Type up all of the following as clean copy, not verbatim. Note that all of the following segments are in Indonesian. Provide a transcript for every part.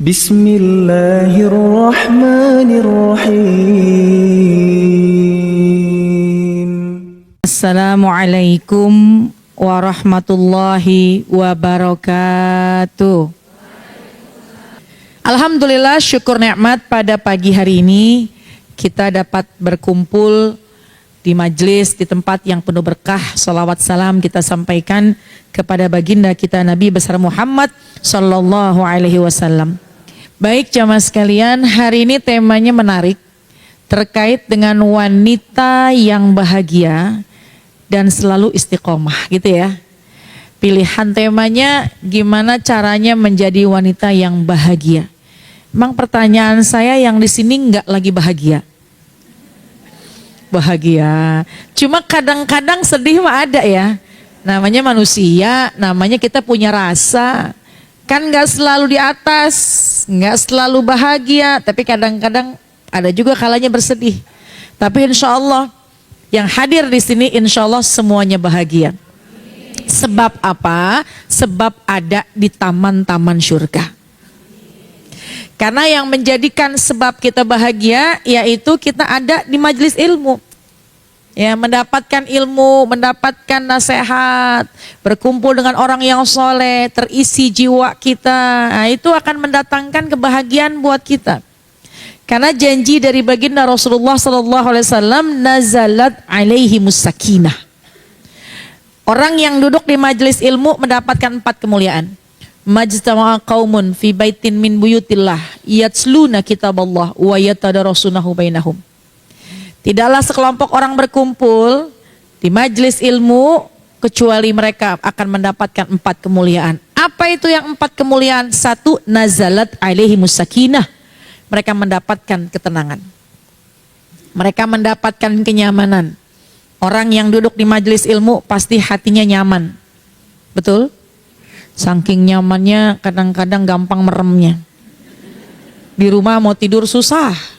Bismillahirrahmanirrahim. Assalamualaikum warahmatullahi wabarakatuh. Alhamdulillah, syukur nikmat pada pagi hari ini kita dapat berkumpul di majelis, di tempat yang penuh berkah. Salawat salam kita sampaikan kepada baginda kita Nabi besar Muhammad sallallahu alaihi wasallam. Baik jamaah sekalian, hari ini temanya menarik terkait dengan wanita yang bahagia dan selalu istiqomah, gitu ya. Pilihan temanya gimana caranya menjadi wanita yang bahagia. Emang pertanyaan saya, yang di sini nggak lagi bahagia? Bahagia. Cuma kadang-kadang sedih mah ada ya. Namanya manusia, namanya kita punya rasa. Kan nggak selalu di atas, nggak selalu bahagia, tapi kadang-kadang ada juga kalanya bersedih. Tapi insya Allah yang hadir di sini insya Allah semuanya bahagia. Sebab apa? Sebab ada di taman-taman surga. Karena yang menjadikan sebab kita bahagia yaitu kita ada di majelis ilmu. Ya, mendapatkan ilmu, mendapatkan nasihat, berkumpul dengan orang yang soleh, terisi jiwa kita. Nah, itu akan mendatangkan kebahagiaan buat kita. Karena janji dari baginda Rasulullah SAW, nazalat alaihimus sakinah. Orang yang duduk di majelis ilmu mendapatkan 4 kemuliaan. Majtama'a qaumun fi baitin min buyutillah yatsluna kitaballah wa yatadarasunahu bainahum. Tidaklah sekelompok orang berkumpul di majelis ilmu kecuali mereka akan mendapatkan 4 kemuliaan. Apa itu yang 4 kemuliaan? 1, nazalat alaihimus sakinah. Mereka mendapatkan ketenangan. Mereka mendapatkan kenyamanan. Orang yang duduk di majelis ilmu pasti hatinya nyaman. Betul? Saking nyamannya kadang-kadang gampang meremnya. Di rumah mau tidur susah.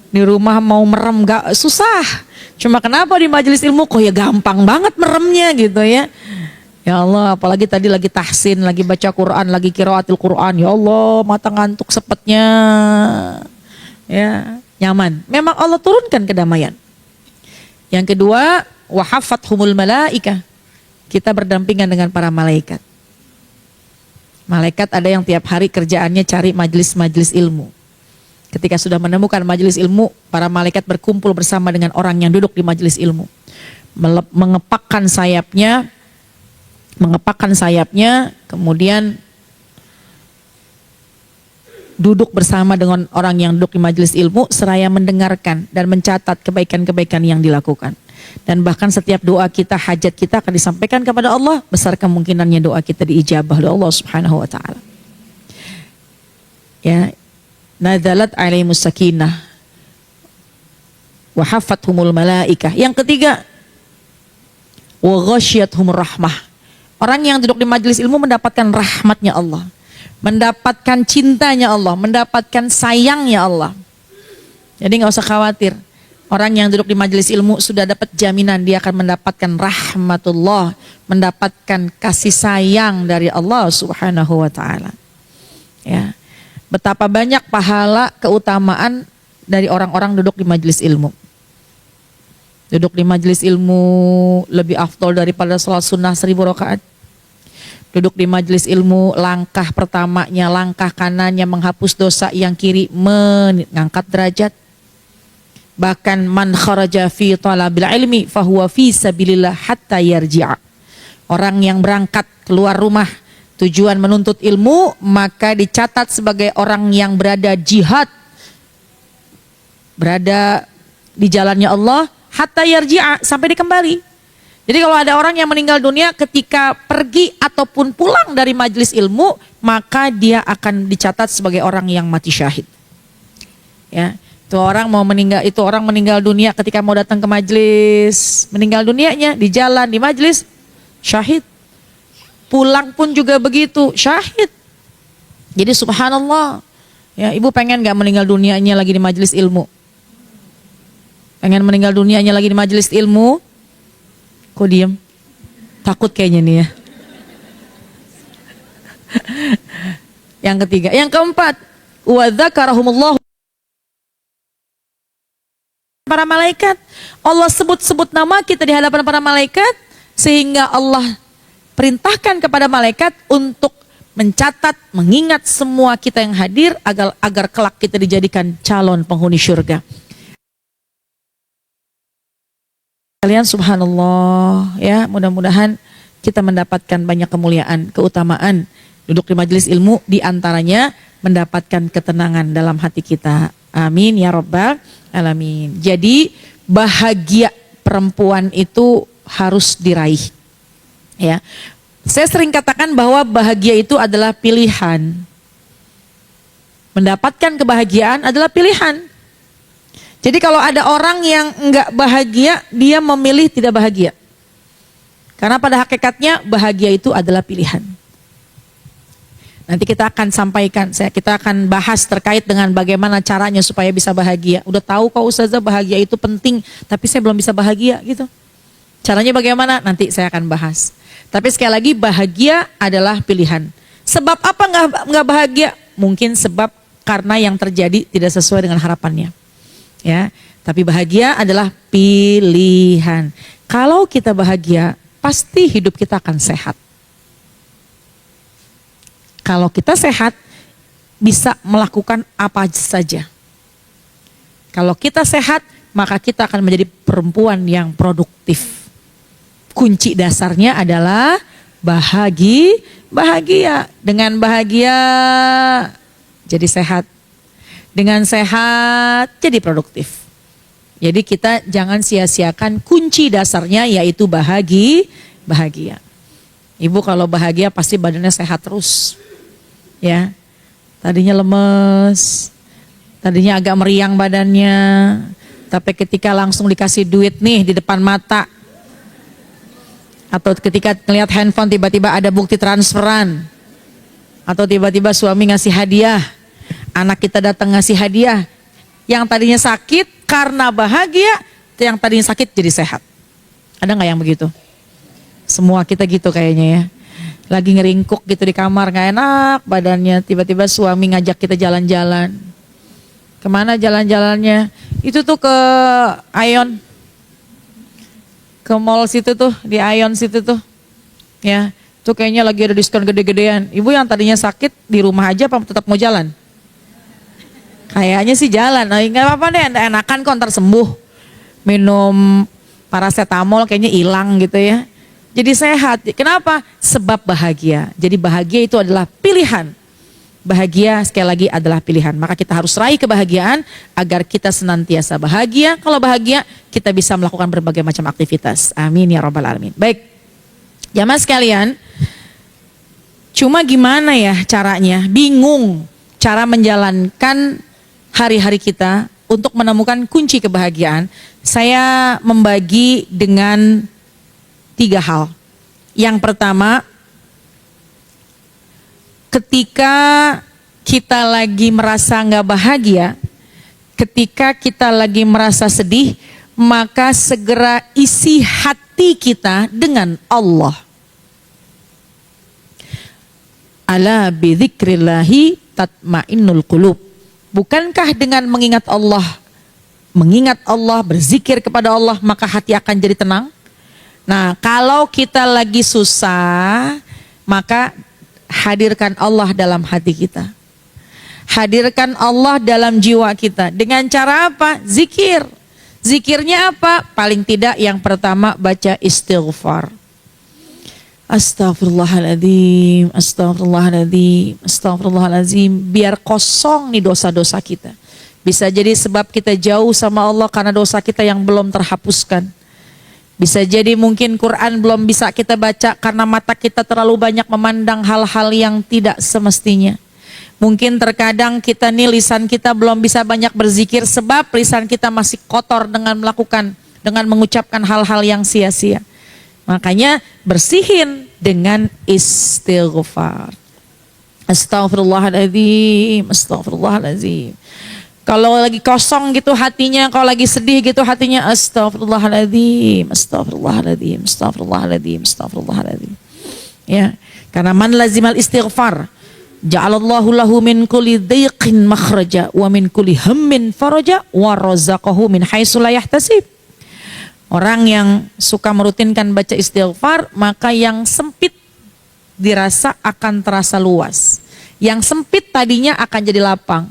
Di rumah mau merem gak susah. Cuma kenapa di majelis ilmu kok ya gampang banget meremnya gitu ya. Ya Allah, apalagi tadi lagi tahsin, lagi baca Quran, lagi qiraatil Quran. Ya Allah, mata ngantuk sepetnya. Ya, nyaman. Memang Allah turunkan kedamaian. Yang kedua, wa haffathumul malaikah. Kita berdampingan dengan para malaikat. Malaikat ada yang tiap hari kerjaannya cari majelis-majelis ilmu. Ketika sudah menemukan majelis ilmu, para malaikat berkumpul bersama dengan orang yang duduk di majelis ilmu. Mengepakkan sayapnya, kemudian duduk bersama dengan orang yang duduk di majelis ilmu, seraya mendengarkan dan mencatat kebaikan-kebaikan yang dilakukan. Dan bahkan setiap doa kita, hajat kita akan disampaikan kepada Allah, besar kemungkinannya doa kita diijabah oleh Allah Subhanahu wa taala. Ya, nazalat alaihimus sakinah wa haffathumul malaikah. Yang ketiga, wa ghasyiyatuhumur rahmah. Orang yang duduk di majelis ilmu mendapatkan rahmatnya Allah, mendapatkan cintanya Allah, mendapatkan sayangnya Allah. Jadi nggak usah khawatir. Orang yang duduk di majelis ilmu sudah dapat jaminan dia akan mendapatkan rahmatullah, mendapatkan kasih sayang dari Allah Subhanahu wa taala. Ya. Betapa banyak pahala keutamaan dari orang-orang duduk di majelis ilmu. Duduk di majelis ilmu lebih afdol daripada salat sunnah 1000 rakaat. Duduk di majelis ilmu, langkah pertamanya, langkah kanannya menghapus dosa, yang kiri mengangkat derajat. Bahkan man kharaja fi talabil ilmi fahuwa fi sabilillah hatta yarji'a. Orang yang berangkat keluar rumah tujuan menuntut ilmu, maka dicatat sebagai orang yang berada jihad, berada di jalannya Allah hatta yarji'a, sampai dikembali. Jadi kalau ada orang yang meninggal dunia ketika pergi ataupun pulang dari majelis ilmu, maka dia akan dicatat sebagai orang yang mati syahid. Ya. Orang meninggal dunia ketika mau datang ke majelis, meninggal dunianya di jalan, di majelis, syahid. Pulang pun juga begitu, syahid. Jadi subhanallah, ya, ibu pengen gak meninggal dunianya lagi di majelis ilmu? Pengen meninggal dunianya lagi di majelis ilmu? Kok diem? Takut kayaknya nih ya. Yang ketiga, yang keempat, wa dzakarahumullah. Para malaikat, Allah sebut-sebut nama kita di hadapan para malaikat, sehingga Allah perintahkan kepada malaikat untuk mencatat, mengingat semua kita yang hadir agar kelak kita dijadikan calon penghuni syurga. Kalian subhanallah ya, mudah-mudahan kita mendapatkan banyak kemuliaan, keutamaan duduk di majelis ilmu, di antaranya mendapatkan ketenangan dalam hati kita. Amin ya rabbal alamin. Jadi bahagia perempuan itu harus diraih. Ya. Saya sering katakan bahwa bahagia itu adalah pilihan. Mendapatkan kebahagiaan adalah pilihan. Jadi kalau ada orang yang enggak bahagia, dia memilih tidak bahagia. Karena pada hakikatnya bahagia itu adalah pilihan. Nanti kita akan sampaikan, kita akan bahas terkait dengan bagaimana caranya supaya bisa bahagia. Udah tahu kok Ustazah bahagia itu penting, tapi saya belum bisa bahagia gitu. Caranya bagaimana? Nanti saya akan bahas. Tapi sekali lagi bahagia adalah pilihan. Sebab apa nggak bahagia? Mungkin sebab karena yang terjadi tidak sesuai dengan harapannya. Ya, tapi bahagia adalah pilihan. Kalau kita bahagia, pasti hidup kita akan sehat. Kalau kita sehat, bisa melakukan apa saja. Kalau kita sehat, maka kita akan menjadi perempuan yang produktif. Kunci dasarnya adalah bahagia. Dengan bahagia, jadi sehat. Dengan sehat, jadi produktif. Jadi kita jangan sia-siakan kunci dasarnya, yaitu bahagia. Ibu kalau bahagia pasti badannya sehat terus. Ya, tadinya lemes, tadinya agak meriang badannya, tapi ketika langsung dikasih duit nih di depan mata, atau ketika ngelihat handphone tiba-tiba ada bukti transferan, atau tiba-tiba suami ngasih hadiah, anak kita datang ngasih hadiah, yang tadinya sakit karena bahagia, yang tadinya sakit jadi sehat. Ada nggak yang begitu? Semua kita gitu kayaknya ya. Lagi ngeringkuk gitu di kamar, gak enak badannya, tiba-tiba suami ngajak kita jalan-jalan. Kemana jalan-jalannya? Itu tuh ke Ion, ke mall situ tuh, di Ion situ tuh. Ya, tuh kayaknya lagi ada diskon gede-gedean. Ibu yang tadinya sakit di rumah aja apa tetap mau jalan? Kayaknya sih jalan. Nah, gak apa-apa deh, enakan kok ntar sembuh. Minum paracetamol kayaknya hilang gitu ya. Jadi sehat. Kenapa? Sebab bahagia. Jadi bahagia itu adalah pilihan. Bahagia sekali lagi adalah pilihan. Maka kita harus raih kebahagiaan agar kita senantiasa bahagia. Kalau bahagia, kita bisa melakukan berbagai macam aktivitas. Amin ya rabbal alamin. Baik. Jamaah sekalian, cuma gimana ya caranya? Bingung cara menjalankan hari-hari kita untuk menemukan kunci kebahagiaan. Saya membagi dengan 3 hal. Yang pertama, ketika kita lagi merasa nggak bahagia, ketika kita lagi merasa sedih, maka segera isi hati kita dengan Allah. Ala bidzikrillahi tatmainnul qulub. Bukankah dengan mengingat Allah, berzikir kepada Allah, maka hati akan jadi tenang? Nah, kalau kita lagi susah, maka hadirkan Allah dalam hati kita. Hadirkan Allah dalam jiwa kita. Dengan cara apa? Zikir. Zikirnya apa? Paling tidak yang pertama baca istighfar. Astagfirullahaladzim, astagfirullahaladzim, astagfirullahaladzim. Biar kosong nih dosa-dosa kita. Bisa jadi sebab kita jauh sama Allah karena dosa kita yang belum terhapuskan. Bisa jadi mungkin Quran belum bisa kita baca karena mata kita terlalu banyak memandang hal-hal yang tidak semestinya. Mungkin terkadang kita nih lisan kita belum bisa banyak berzikir sebab lisan kita masih kotor dengan mengucapkan hal-hal yang sia-sia. Makanya bersihin dengan istighfar. Astagfirullahaladzim, astagfirullahaladzim. Kalau lagi kosong gitu hatinya, kalau lagi sedih gitu hatinya, astagfirullahaladzim, astagfirullahaladzim, astagfirullahaladzim, astagfirullahaladzim. Ya, karena man lazimal istighfar, Ja'alallahu lahu min kulli dhiqin makhraja wa min kulli hammin faraja wa razaqahu min haitsu la yahtasib. Orang yang suka merutinkan baca istighfar, maka yang sempit dirasa akan terasa luas. Yang sempit tadinya akan jadi lapang.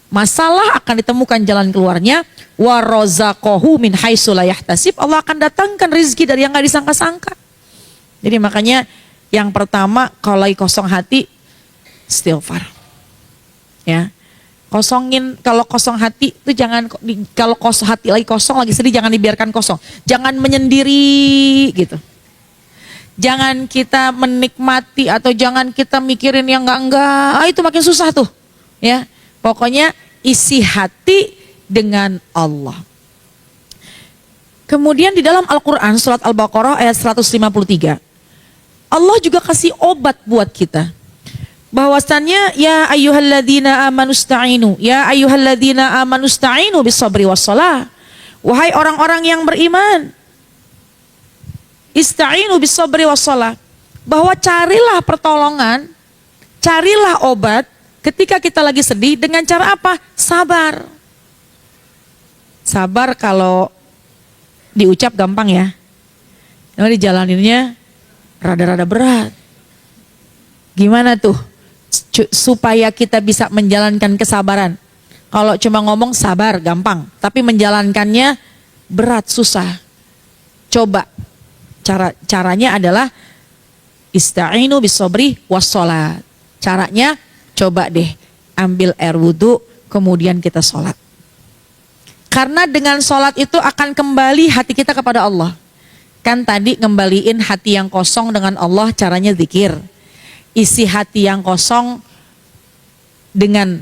Masalah akan ditemukan jalan keluarnya. Wa razaqahu min haitsu la yahtasib. Allah akan datangkan rezeki dari yang enggak disangka-sangka. Jadi makanya yang pertama kalau lagi kosong hati, istighfar. Ya. Kosongin, kalau kosong hati itu jangan, kalau kosong hati lagi kosong, lagi sedih, jangan dibiarkan kosong. Jangan menyendiri gitu. Jangan kita menikmati atau jangan kita mikirin yang enggak. Itu makin susah tuh. Ya. Pokoknya isi hati dengan Allah. Kemudian di dalam Al-Quran surat Al-Baqarah ayat 153. Allah juga kasih obat buat kita. Bahwasannya ya ayyuhalladzina amanu sta'inu, ya ayyuhalladzina amanu sta'inu bis-sabri was-shalah. Wahai orang-orang yang beriman, ista'inu bis-sabri was-shalah. Bahwa carilah pertolongan, carilah obat ketika kita lagi sedih dengan cara apa? Sabar. Sabar kalau diucap gampang ya. Kalau dijalaninnya rada-rada berat. Gimana tuh supaya kita bisa menjalankan kesabaran? Kalau cuma ngomong sabar gampang, tapi menjalankannya berat, susah. Coba caranya adalah ista'inu bis-sabri was-shalat. Caranya coba deh ambil air wudhu, kemudian kita sholat. Karena dengan sholat itu akan kembali hati kita kepada Allah. Kan tadi ngembaliin hati yang kosong dengan Allah caranya zikir. Isi hati yang kosong dengan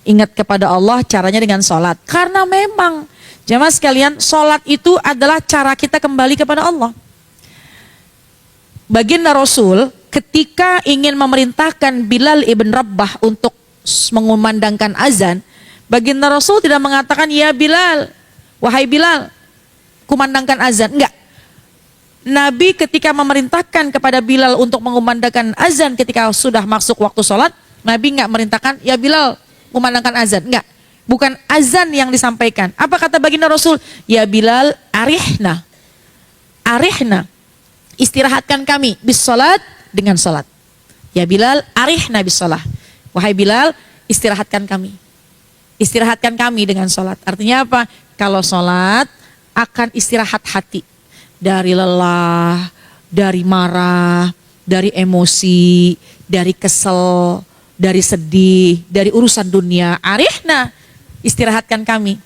ingat kepada Allah caranya dengan sholat. Karena memang jemaah sekalian, sholat itu adalah cara kita kembali kepada Allah. Baginda Rasul ketika ingin memerintahkan Bilal ibn Rabah untuk mengumandangkan azan, baginda Rasul tidak mengatakan ya Bilal, wahai Bilal, kumandangkan azan. Enggak. Nabi ketika memerintahkan kepada Bilal untuk mengumandangkan azan ketika sudah masuk waktu sholat, Nabi enggak merintahkan ya Bilal kumandangkan azan. Enggak. Bukan azan yang disampaikan. Apa kata baginda Rasul? Ya Bilal arihna. Arihna. Istirahatkan kami bis sholat dengan sholat. Ya Bilal arihna bis sholat. Wahai Bilal, istirahatkan kami. Istirahatkan kami dengan sholat. Artinya apa? Kalau sholat akan istirahat hati. Dari lelah, dari marah, dari emosi, dari kesel, dari sedih, dari urusan dunia. Arihna, istirahatkan kami.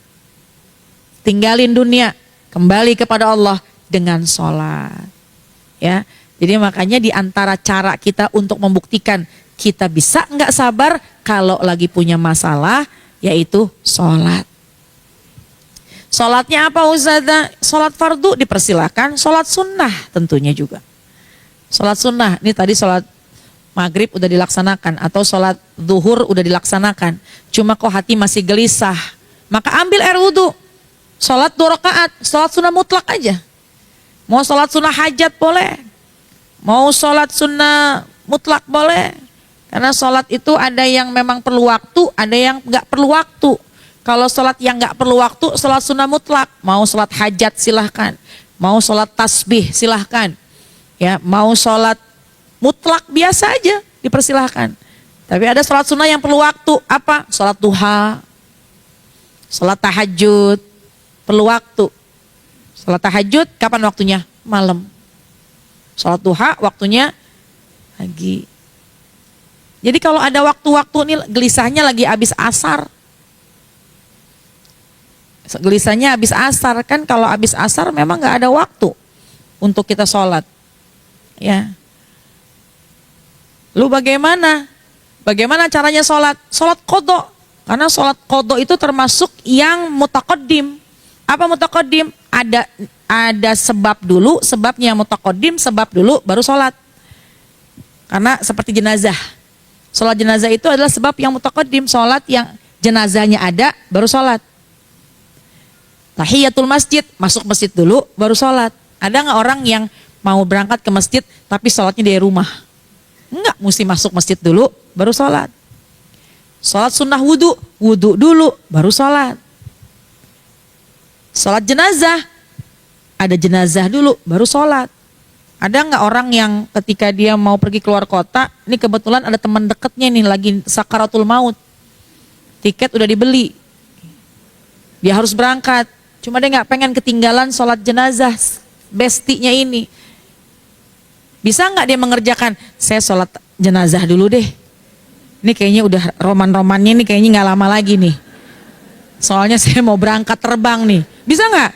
Tinggalin dunia, kembali kepada Allah dengan sholat. Ya, jadi makanya di antara cara kita untuk membuktikan kita bisa nggak sabar kalau lagi punya masalah, yaitu sholat. Sholatnya apa Ustazah? Sholat fardu dipersilakan, sholat sunnah tentunya juga. Sholat sunnah, ini tadi sholat maghrib udah dilaksanakan atau sholat zuhur udah dilaksanakan. Cuma kok hati masih gelisah, maka ambil air wudhu. Sholat 2 rakaat, sholat sunnah mutlak aja. Mau sholat sunnah hajat boleh, mau sholat sunnah mutlak boleh. Karena sholat itu ada yang memang perlu waktu, ada yang nggak perlu waktu. Kalau sholat yang nggak perlu waktu, sholat sunnah mutlak. Mau sholat hajat silahkan, mau sholat tasbih silahkan, ya mau sholat mutlak biasa aja dipersilahkan. Tapi ada sholat sunnah yang perlu waktu. Apa? Sholat duha, sholat tahajud, perlu waktu. Sholat tahajud kapan waktunya? Malam. Sholat duha waktunya pagi. Jadi kalau ada waktu-waktu nih gelisahnya lagi habis asar. Gelisahnya habis asar, kan kalau habis asar memang nggak ada waktu untuk kita sholat. Ya. Lu bagaimana? Bagaimana caranya sholat? Sholat qadha. Karena sholat qadha itu termasuk yang mutaqaddim. Apa mutaqaddim? Ada sebab dulu, sebabnya mutaqaddim, sebab dulu baru sholat. Karena seperti jenazah. Sholat jenazah itu adalah sebab yang mutaqaddim, sholat yang jenazahnya ada baru sholat. Tahiyatul masjid, masuk masjid dulu baru sholat. Ada nggak orang yang mau berangkat ke masjid tapi sholatnya dari rumah? Enggak, mesti masuk masjid dulu, baru sholat. Sholat sunnah wudhu, wudhu dulu, baru sholat. Sholat jenazah, ada jenazah dulu, baru sholat. Ada nggak orang yang ketika dia mau pergi keluar kota, ini kebetulan ada teman dekatnya nih lagi sakaratul maut, tiket udah dibeli, dia harus berangkat, cuma dia nggak pengen ketinggalan sholat jenazah bestinya ini. Bisa nggak dia mengerjakan, saya sholat jenazah dulu deh, ini kayaknya udah roman-romannya nih kayaknya nggak lama lagi nih, soalnya saya mau berangkat terbang nih. Bisa nggak?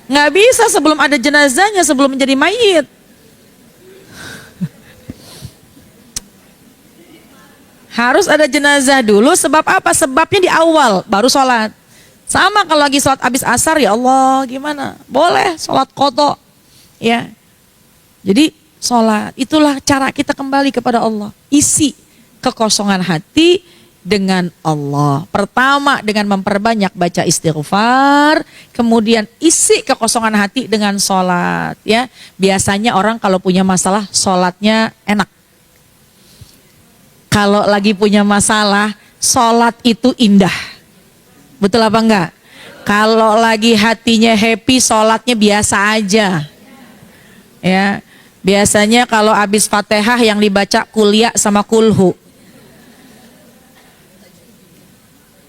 Nggak bisa sebelum ada jenazahnya, sebelum menjadi mayit. Harus ada jenazah dulu, sebab apa? Sebabnya di awal, baru sholat. Sama kalau lagi sholat habis asar, ya Allah gimana? Boleh sholat qadha. Ya. Jadi sholat, itulah cara kita kembali kepada Allah. Isi kekosongan hati dengan Allah. Pertama dengan memperbanyak baca istighfar, kemudian isi kekosongan hati dengan sholat. Ya. Biasanya orang kalau punya masalah, sholatnya enak. Kalau lagi punya masalah, sholat itu indah. Betul apa enggak? Kalau lagi hatinya happy, sholatnya biasa aja. Ya, biasanya kalau habis Fatihah yang dibaca kuliah sama kulhu.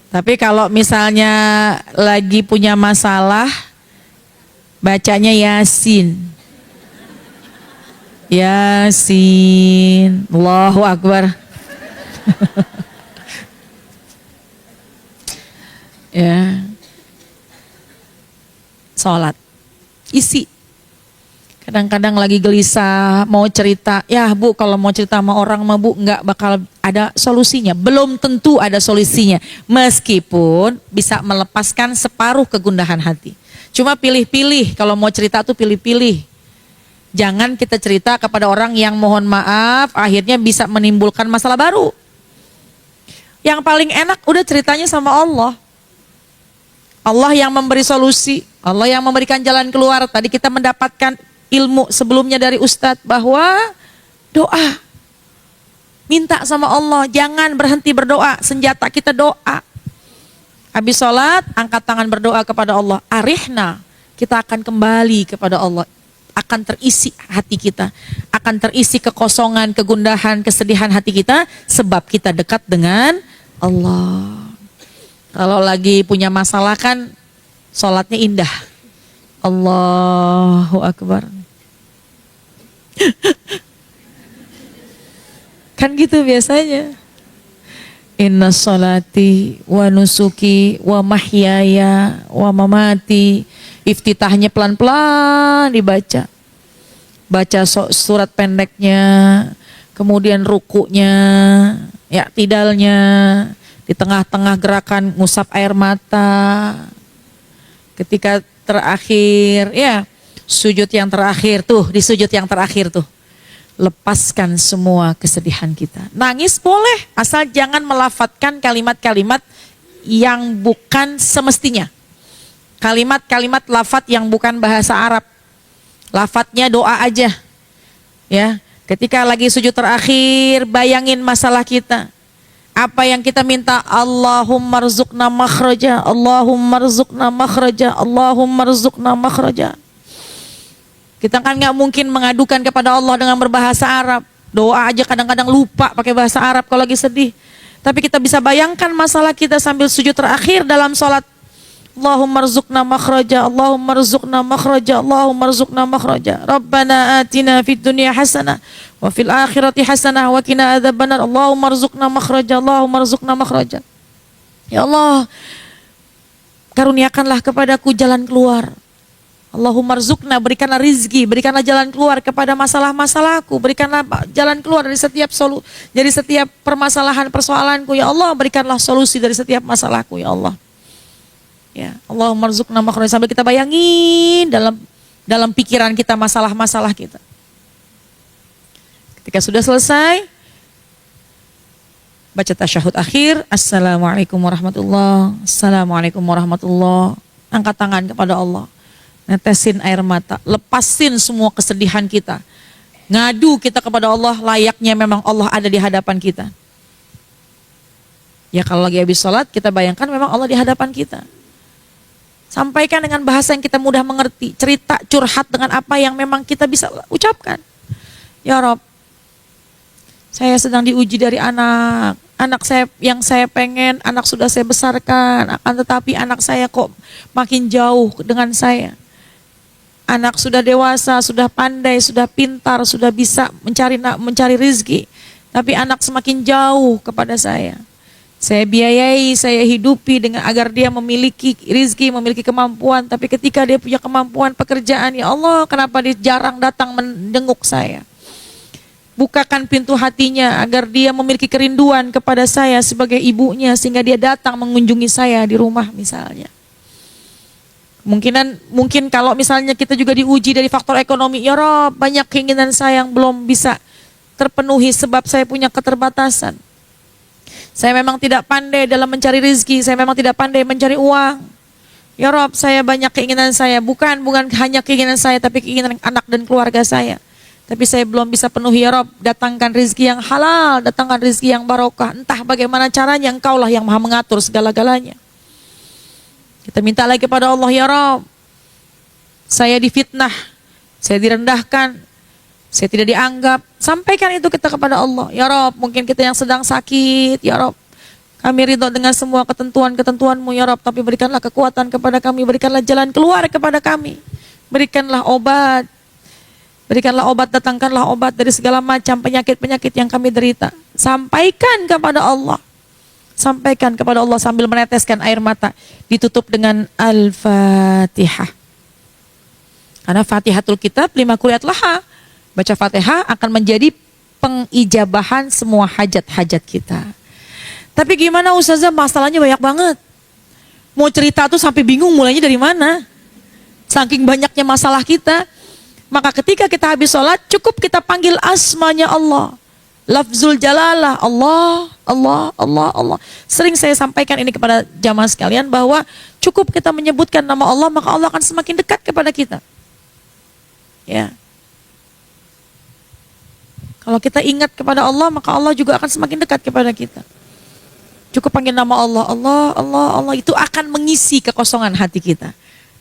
Tapi kalau misalnya lagi punya masalah, bacanya Yasin. Yasin, Allahu Akbar. Ya, sholat, isi. Kadang-kadang lagi gelisah, mau cerita, ya Bu kalau mau cerita sama orang mah Bu nggak bakal ada solusinya. Belum tentu ada solusinya, meskipun bisa melepaskan separuh kegundahan hati. Cuma pilih-pilih, kalau mau cerita tuh pilih-pilih. Jangan kita cerita kepada orang yang mohon maaf akhirnya bisa menimbulkan masalah baru. Yang paling enak udah ceritanya sama Allah. Allah yang memberi solusi, Allah yang memberikan jalan keluar. Tadi kita mendapatkan ilmu sebelumnya dari Ustadz bahwa doa. Minta sama Allah, jangan berhenti berdoa, senjata kita doa. Habis sholat, angkat tangan berdoa kepada Allah. Arihna, kita akan kembali kepada Allah. Akan terisi hati kita, akan terisi kekosongan, kegundahan, kesedihan hati kita, sebab kita dekat dengan Allah. Kalau lagi punya masalah kan sholatnya indah. Allahu Akbar. Kan gitu biasanya. Inna sholati wa nusuki wa mahyaya wa mamati. Iftitahnya pelan-pelan dibaca. Baca surat pendeknya, kemudian rukunya, ya tidalnya, di tengah-tengah gerakan ngusap air mata. Ketika terakhir, ya sujud yang terakhir tuh, di sujud yang terakhir tuh. Lepaskan semua kesedihan kita. Nangis boleh, asal jangan melafadzkan kalimat-kalimat yang bukan semestinya. Kalimat-kalimat lafadz yang bukan bahasa Arab. Lafadznya doa aja. Ya, ketika lagi sujud terakhir, bayangin masalah kita. Apa yang kita minta? Allahumma rzuqna makhraja, Allahumma rzuqna makhraja, Allahumma rzuqna makhraja. Kita kan nggak mungkin mengadukan kepada Allah dengan berbahasa Arab. Doa aja kadang-kadang lupa pakai bahasa Arab kalau lagi sedih. Tapi kita bisa bayangkan masalah kita sambil sujud terakhir dalam sholat. Allahumma rzuqna makhraja, Allahumma rzuqna makhraja, Allahumma rzuqna makhraja. Rabbana atina fid dunya hasanah wa fil akhirati hasanah wa qina adzabannar. Allahumma rzuqna makhraja, Allahumma rzuqna makhraja. Ya Allah, karuniakanlah kepadaku jalan keluar. Allahumma rzuqna, berikanlah rizki, berikanlah jalan keluar kepada masalah-masalahku, berikanlah jalan keluar dari setiap dari setiap permasalahan persoalanku. Ya Allah, berikanlah solusi dari setiap masalahku, ya Allah. Ya, Allahumma rzuqna makhraja, sambil kita bayangin dalam pikiran kita masalah-masalah kita. Ketika sudah selesai, baca tasyahud akhir, Assalamualaikum warahmatullahi, Assalamualaikum warahmatullahi. Angkat tangan kepada Allah, netesin air mata, lepasin semua kesedihan kita. Ngadu kita kepada Allah, layaknya memang Allah ada di hadapan kita. Ya kalau lagi habis sholat, kita bayangkan memang Allah di hadapan kita. Sampaikan dengan bahasa yang kita mudah mengerti. Cerita, curhat dengan apa yang memang kita bisa ucapkan. Ya Rob, saya sedang diuji dari anak. Anak saya yang saya pengen, anak sudah saya besarkan. Akan tetapi anak saya kok makin jauh dengan saya. Anak sudah dewasa, sudah pandai, sudah pintar, sudah bisa mencari rezeki. Tapi anak semakin jauh kepada saya. Saya biayai, saya hidupi dengan agar dia memiliki rezeki, memiliki kemampuan. Tapi ketika dia punya kemampuan pekerjaan, ya Allah, kenapa dia jarang datang menjenguk saya? Bukakan pintu hatinya agar dia memiliki kerinduan kepada saya sebagai ibunya, sehingga dia datang mengunjungi saya di rumah misalnya. Mungkin kalau misalnya kita juga diuji dari faktor ekonomi, ya Rob, banyak keinginan saya yang belum bisa terpenuhi sebab saya punya keterbatasan. Saya memang tidak pandai dalam mencari rezeki, saya memang tidak pandai mencari uang. Ya Rob, saya banyak keinginan saya, bukan hanya keinginan saya, tapi keinginan anak dan keluarga saya. Tapi saya belum bisa penuhi, ya Rob, datangkan rezeki yang halal, datangkan rezeki yang barokah. Entah bagaimana caranya, Engkaulah yang maha mengatur segala-galanya. Kita minta lagi kepada Allah, ya Rob, saya difitnah, saya direndahkan, saya tidak dianggap. Sampaikan itu kita kepada Allah. Ya Rob, mungkin kita yang sedang sakit, ya Rob, kami ridho dengan semua ketentuan-ketentuan-Mu, ya Rob, tapi berikanlah kekuatan kepada kami, berikanlah jalan keluar kepada kami. Berikanlah obat, datangkanlah obat dari segala macam penyakit-penyakit yang kami derita. Sampaikan kepada Allah. Sampaikan kepada Allah sambil meneteskan air mata. Ditutup dengan Al-Fatihah. Karena Fatihatul Kitab lima kuliat laha. Baca Fatihah akan menjadi pengijabahan semua hajat-hajat kita. Tapi gimana Ustazah, masalahnya banyak banget. Mau cerita tuh sampai bingung mulainya dari mana. Saking banyaknya masalah kita. Maka ketika kita habis sholat, cukup kita panggil asmanya Allah. Lafzul jalalah, Allah, Allah, Allah, Allah. Sering saya sampaikan ini kepada jamaah sekalian bahwa cukup kita menyebutkan nama Allah, maka Allah akan semakin dekat kepada kita. Ya. Kalau kita ingat kepada Allah, maka Allah juga akan semakin dekat kepada kita. Cukup panggil nama Allah, Allah, Allah, Allah, itu akan mengisi kekosongan hati kita.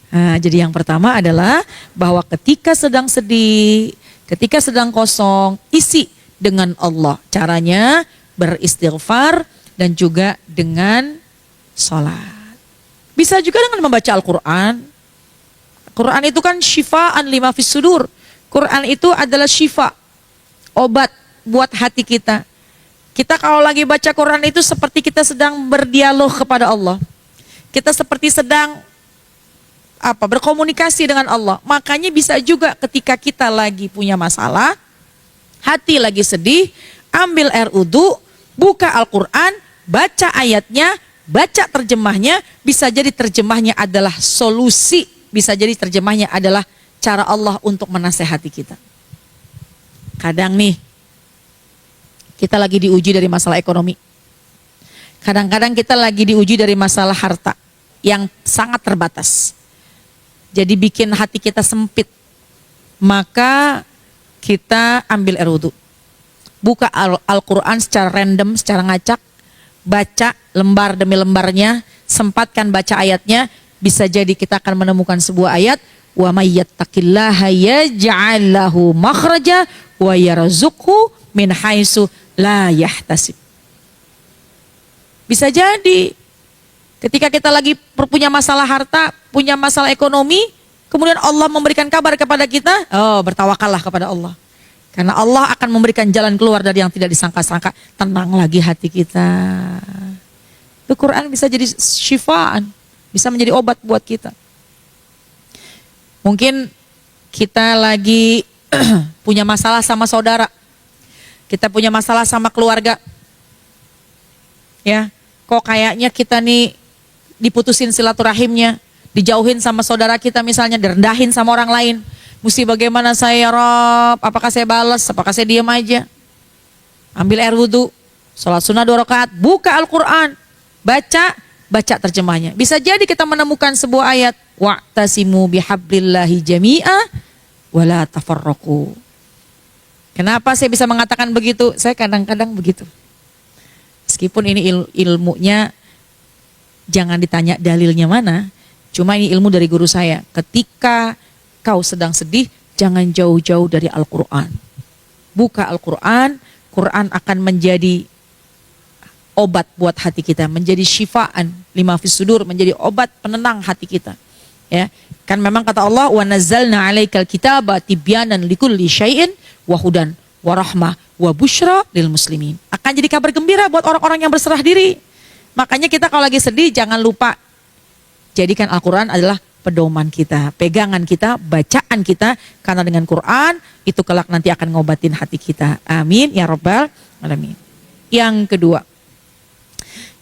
Nah, jadi yang pertama adalah bahwa ketika sedang sedih, ketika sedang kosong, isi dengan Allah. Caranya beristighfar dan juga dengan sholat. Bisa juga dengan membaca Al-Quran. Quran itu kan syifaan lima fis sudur. Quran itu adalah syifa, obat buat hati kita. Kita kalau lagi baca Quran itu seperti kita sedang berdialog kepada Allah. Kita seperti sedang berkomunikasi dengan Allah. Makanya bisa juga ketika kita lagi punya masalah, hati lagi sedih, ambil air wudu, buka Al-Quran, baca ayatnya, baca terjemahnya. Bisa jadi terjemahnya adalah solusi, bisa jadi terjemahnya adalah cara Allah untuk menasehati kita. Kadang nih, kita lagi diuji dari masalah ekonomi. Kadang-kadang kita lagi diuji dari masalah harta yang sangat terbatas. Jadi bikin hati kita sempit. Maka kita ambil air wudu. Buka Al-Quran secara random, secara ngacak. Baca lembar demi lembarnya. Sempatkan baca ayatnya. Bisa jadi kita akan menemukan sebuah ayat. Wa may yattaqillaha yaj'al lahu makhraja wa yarzuqhu min haitsu la yahtasib. Bisa jadi ketika kita lagi punya masalah harta, punya masalah ekonomi, kemudian Allah memberikan kabar kepada kita, bertawakallah kepada Allah. Karena Allah akan memberikan jalan keluar dari yang tidak disangka-sangka. Tenang lagi hati kita. Itu Quran bisa jadi syifaan, bisa menjadi obat buat kita. Mungkin kita lagi punya masalah sama saudara. Kita punya masalah sama keluarga. Ya, kok kayaknya kita nih diputusin silaturahimnya, dijauhin sama saudara kita misalnya, direndahin sama orang lain. Mesti bagaimana saya, Rob? Apakah saya balas? Apakah saya diam aja? Ambil air wudu, sholat sunnah 2 rakaat, buka Al-Quran, baca terjemahnya. Bisa jadi kita menemukan sebuah ayat, wa'tasimu bihablillahi jami'a wala tafarraqu. Kenapa saya bisa mengatakan begitu? Saya kadang-kadang begitu. Meskipun ini ilmunya jangan ditanya dalilnya mana, cuma ini ilmu dari guru saya. Ketika kau sedang sedih, jangan jauh-jauh dari Al-Quran. Buka Al-Quran, Quran akan menjadi obat buat hati kita, menjadi syifaan lima fis sudur, menjadi obat penenang hati kita. Ya, kan memang kata Allah, wa nazzalna 'alaikal kitaba tibyanan likulli syai'in wa hudan wa rahmah wa busyra lil muslimin. Akan jadi kabar gembira buat orang-orang yang berserah diri. Makanya kita kalau lagi sedih jangan lupa jadikan Al-Quran adalah pedoman kita, pegangan kita, bacaan kita, karena dengan Quran itu kelak nanti akan ngobatin hati kita. Amin ya rabbal alamin. Yang kedua,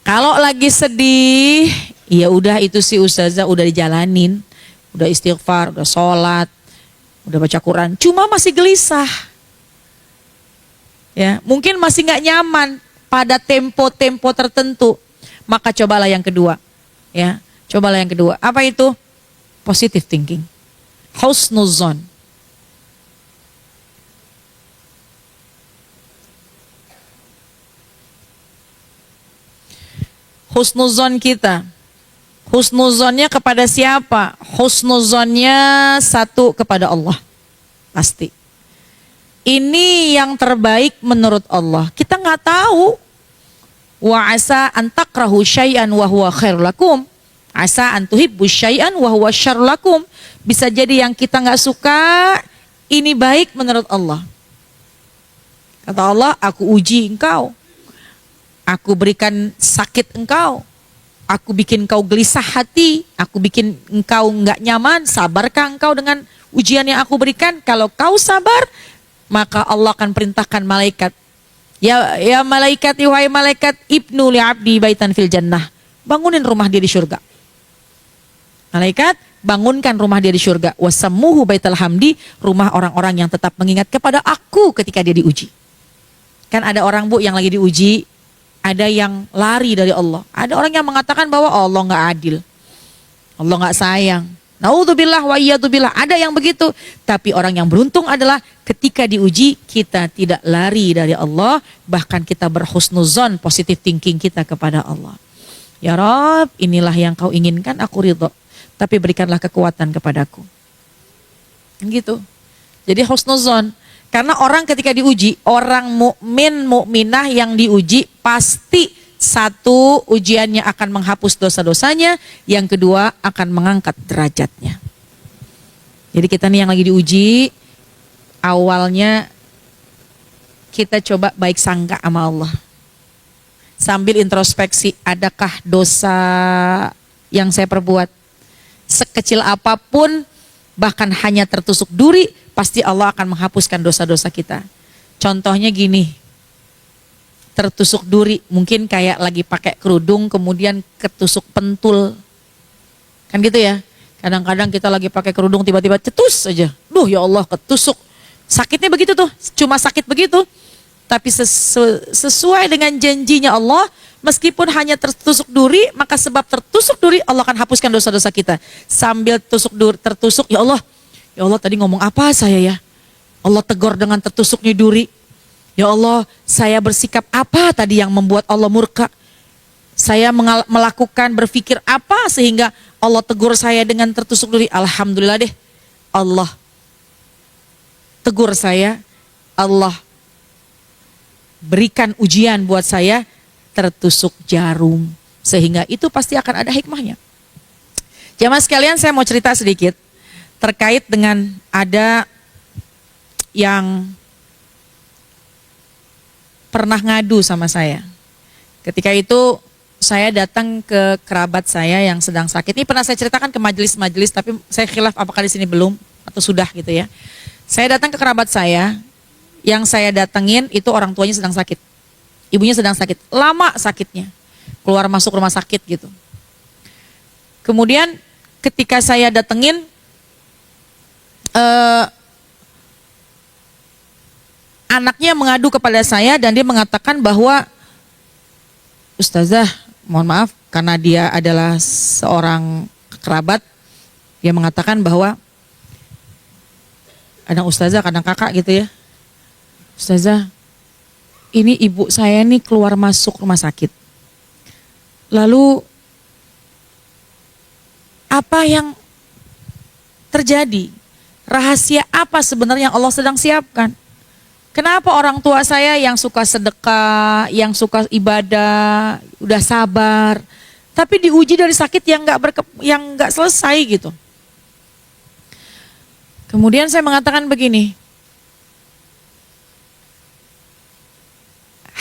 kalau lagi sedih, ya udah itu sih ustazah udah dijalanin, udah istighfar, udah sholat, udah baca Quran, cuma masih gelisah. Ya, mungkin masih nggak nyaman pada tempo-tempo tertentu, maka cobalah yang kedua. Ya, cobalah yang kedua. Apa itu? Positive thinking, husnuzon. Husnuzon kita, husnuzonnya kepada siapa? Husnuzonnya satu kepada Allah, pasti. Ini yang terbaik menurut Allah. Kita nggak tahu. Wa asa an takrahu syai'an wa huwa khairul lakum. Asa an tuhibbu syai'an wa huwa syarrul lakum. Bisa jadi yang kita nggak suka ini baik menurut Allah. Kata Allah, aku uji engkau. Aku berikan sakit engkau. Aku bikin engkau gelisah hati. Aku bikin engkau nggak nyaman. Sabarkah engkau dengan ujian yang aku berikan? Kalau kau sabar, maka Allah akan perintahkan malaikat. Ya malaikat, wahai malaikat, ibnu li abdi baitan fil jannah. Bangunin rumah dia di surga. Malaikat, bangunkan rumah dia di surga. Wasammuhu baital hamdi, rumah orang-orang yang tetap mengingat kepada aku ketika dia diuji. Kan ada orang bu yang lagi diuji, ada yang lari dari Allah. Ada orang yang mengatakan bahwa Allah nggak adil, Allah nggak sayang. Naudzubillah wa iyadzubillah, ada yang begitu. Tapi orang yang beruntung adalah ketika diuji kita tidak lari dari Allah, bahkan kita berhusnuzon, positive thinking kita kepada Allah. Ya Rabb, inilah yang kau inginkan, aku ridho. Tapi berikanlah kekuatan kepadaku. Gitu. Jadi husnuzon. Karena orang ketika diuji, orang mukmin mukminah yang diuji pasti satu, ujiannya akan menghapus dosa-dosanya. Yang kedua, akan mengangkat derajatnya. Jadi kita nih yang lagi diuji, awalnya kita coba baik sangka sama Allah. Sambil introspeksi, adakah dosa yang saya perbuat? Sekecil apapun, bahkan hanya tertusuk duri, pasti Allah akan menghapuskan dosa-dosa kita. Contohnya gini, tertusuk duri, mungkin kayak lagi pakai kerudung kemudian ketusuk pentul. Kan gitu ya. Kadang-kadang kita lagi pakai kerudung tiba-tiba cetus aja. Duh ya Allah ketusuk. Sakitnya begitu tuh, cuma sakit begitu. Tapi sesuai dengan janjinya Allah, meskipun hanya tertusuk duri, maka sebab tertusuk duri Allah akan hapuskan dosa-dosa kita. Sambil tertusuk, ya Allah tadi ngomong apa saya ya? Allah tegur dengan tertusuknya duri. Ya Allah, saya bersikap apa tadi yang membuat Allah murka? Saya melakukan, berpikir apa sehingga Allah tegur saya dengan tertusuk duri? Alhamdulillah deh, Allah tegur saya, Allah berikan ujian buat saya, tertusuk jarum. Sehingga itu pasti akan ada hikmahnya. Jamaah sekalian, saya mau cerita sedikit terkait dengan ada yang pernah ngadu sama saya. Ketika itu saya datang ke kerabat saya yang sedang sakit. Ini pernah saya ceritakan ke majelis-majelis, tapi saya khilaf apakah di sini belum atau sudah gitu ya. Saya datang ke kerabat saya, yang saya datengin itu orang tuanya sedang sakit. Ibunya sedang sakit, lama sakitnya. Keluar masuk rumah sakit gitu. Kemudian ketika saya datengin, anaknya mengadu kepada saya dan dia mengatakan bahwa Ustazah, mohon maaf karena dia adalah seorang kerabat, dia mengatakan bahwa kadang Ustazah, kadang kakak gitu ya. Ustazah, ini ibu saya nih keluar masuk rumah sakit. Lalu apa yang terjadi? Rahasia apa sebenarnya yang Allah sedang siapkan? Kenapa orang tua saya yang suka sedekah, yang suka ibadah, udah sabar, tapi diuji dari sakit yang nggak selesai gitu? Kemudian saya mengatakan begini,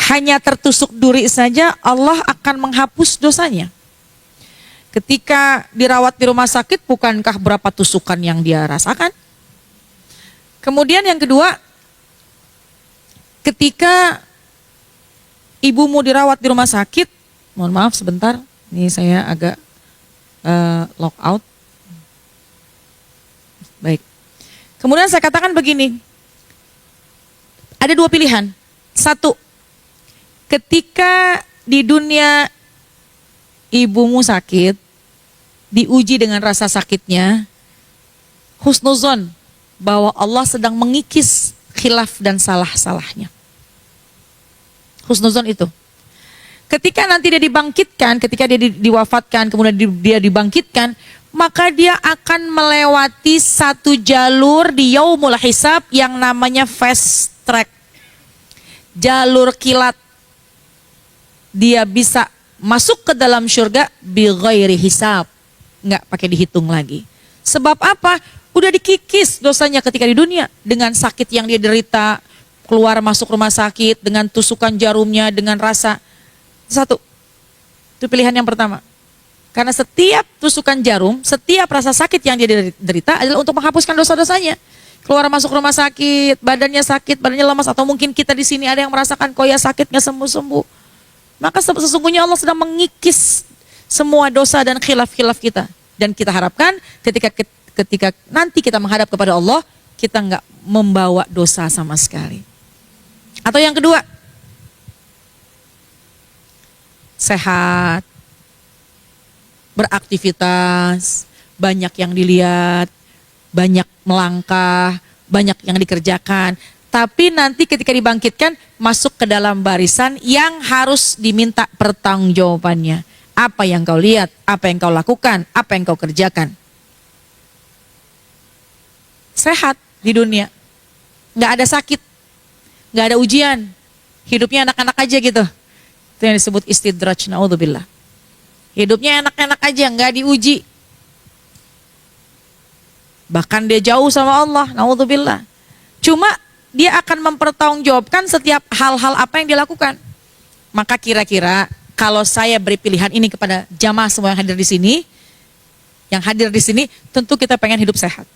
hanya tertusuk duri saja Allah akan menghapus dosanya. Ketika dirawat di rumah sakit, bukankah berapa tusukan yang dia rasakan? Kemudian yang kedua, ketika ibumu dirawat di rumah sakit, mohon maaf sebentar, ini saya agak lock out. Baik. Kemudian saya katakan begini, ada dua pilihan. Satu, ketika di dunia ibumu sakit, diuji dengan rasa sakitnya, husnuzon bahwa Allah sedang mengikis khilaf dan salah-salahnya. Husnuzon itu. Ketika nanti dia dibangkitkan, ketika dia diwafatkan, kemudian dia dibangkitkan, maka dia akan melewati satu jalur di yaumul hisab yang namanya fast track. Jalur kilat. Dia bisa masuk ke dalam surga bi ghairi hisab. Enggak pakai dihitung lagi. Sebab apa? Udah dikikis dosanya ketika di dunia dengan sakit yang dia derita, keluar masuk rumah sakit dengan tusukan jarumnya, dengan rasa. Satu, itu pilihan yang pertama. Karena setiap tusukan jarum, setiap rasa sakit yang dia derita adalah untuk menghapuskan dosa-dosanya. Keluar masuk rumah sakit, badannya sakit, badannya lemas, atau mungkin kita di sini ada yang merasakan kok ya sakit nggak sembuh-sembuh. Maka sesungguhnya Allah sedang mengikis semua dosa dan khilaf-khilaf kita. Dan kita harapkan ketika nanti kita menghadap kepada Allah, kita nggak membawa dosa sama sekali. Atau yang kedua, sehat, beraktivitas, banyak yang dilihat, banyak melangkah, banyak yang dikerjakan. Tapi nanti ketika dibangkitkan, masuk ke dalam barisan yang harus diminta pertanggungjawabannya. Apa yang kau lihat, apa yang kau lakukan, apa yang kau kerjakan. Sehat di dunia, nggak ada sakit, nggak ada ujian, hidupnya enak-enak aja gitu. Itu yang disebut istidraj, naudzubillah. Hidupnya enak-enak aja, nggak diuji. Bahkan dia jauh sama Allah, naudzubillah. Cuma dia akan mempertanggungjawabkan setiap hal-hal apa yang dia lakukan. Maka kira-kira kalau saya beri pilihan ini kepada jamaah semua yang hadir di sini, tentu kita pengen hidup sehat.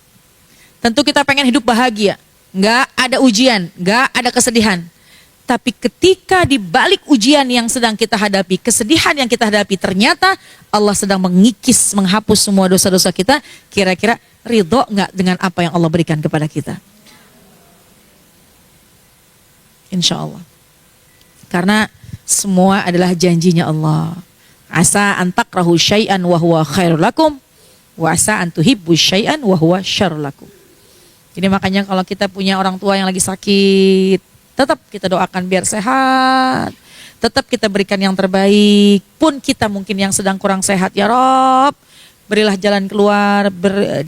Tentu kita pengen hidup bahagia, nggak ada ujian, nggak ada kesedihan. Tapi ketika di balik ujian yang sedang kita hadapi, kesedihan yang kita hadapi, ternyata Allah sedang mengikis, menghapus semua dosa-dosa kita. Kira-kira ridho nggak dengan apa yang Allah berikan kepada kita? Insya Allah. Karena semua adalah janjinya Allah. Asa an takrahu syai'an wa huwa khairul lakum, wa asa an tuhibbu syai'an wa huwa syarrul lakum. Jadi makanya kalau kita punya orang tua yang lagi sakit, tetap kita doakan biar sehat. Tetap kita berikan yang terbaik. Pun kita mungkin yang sedang kurang sehat, ya Rob, berilah jalan keluar,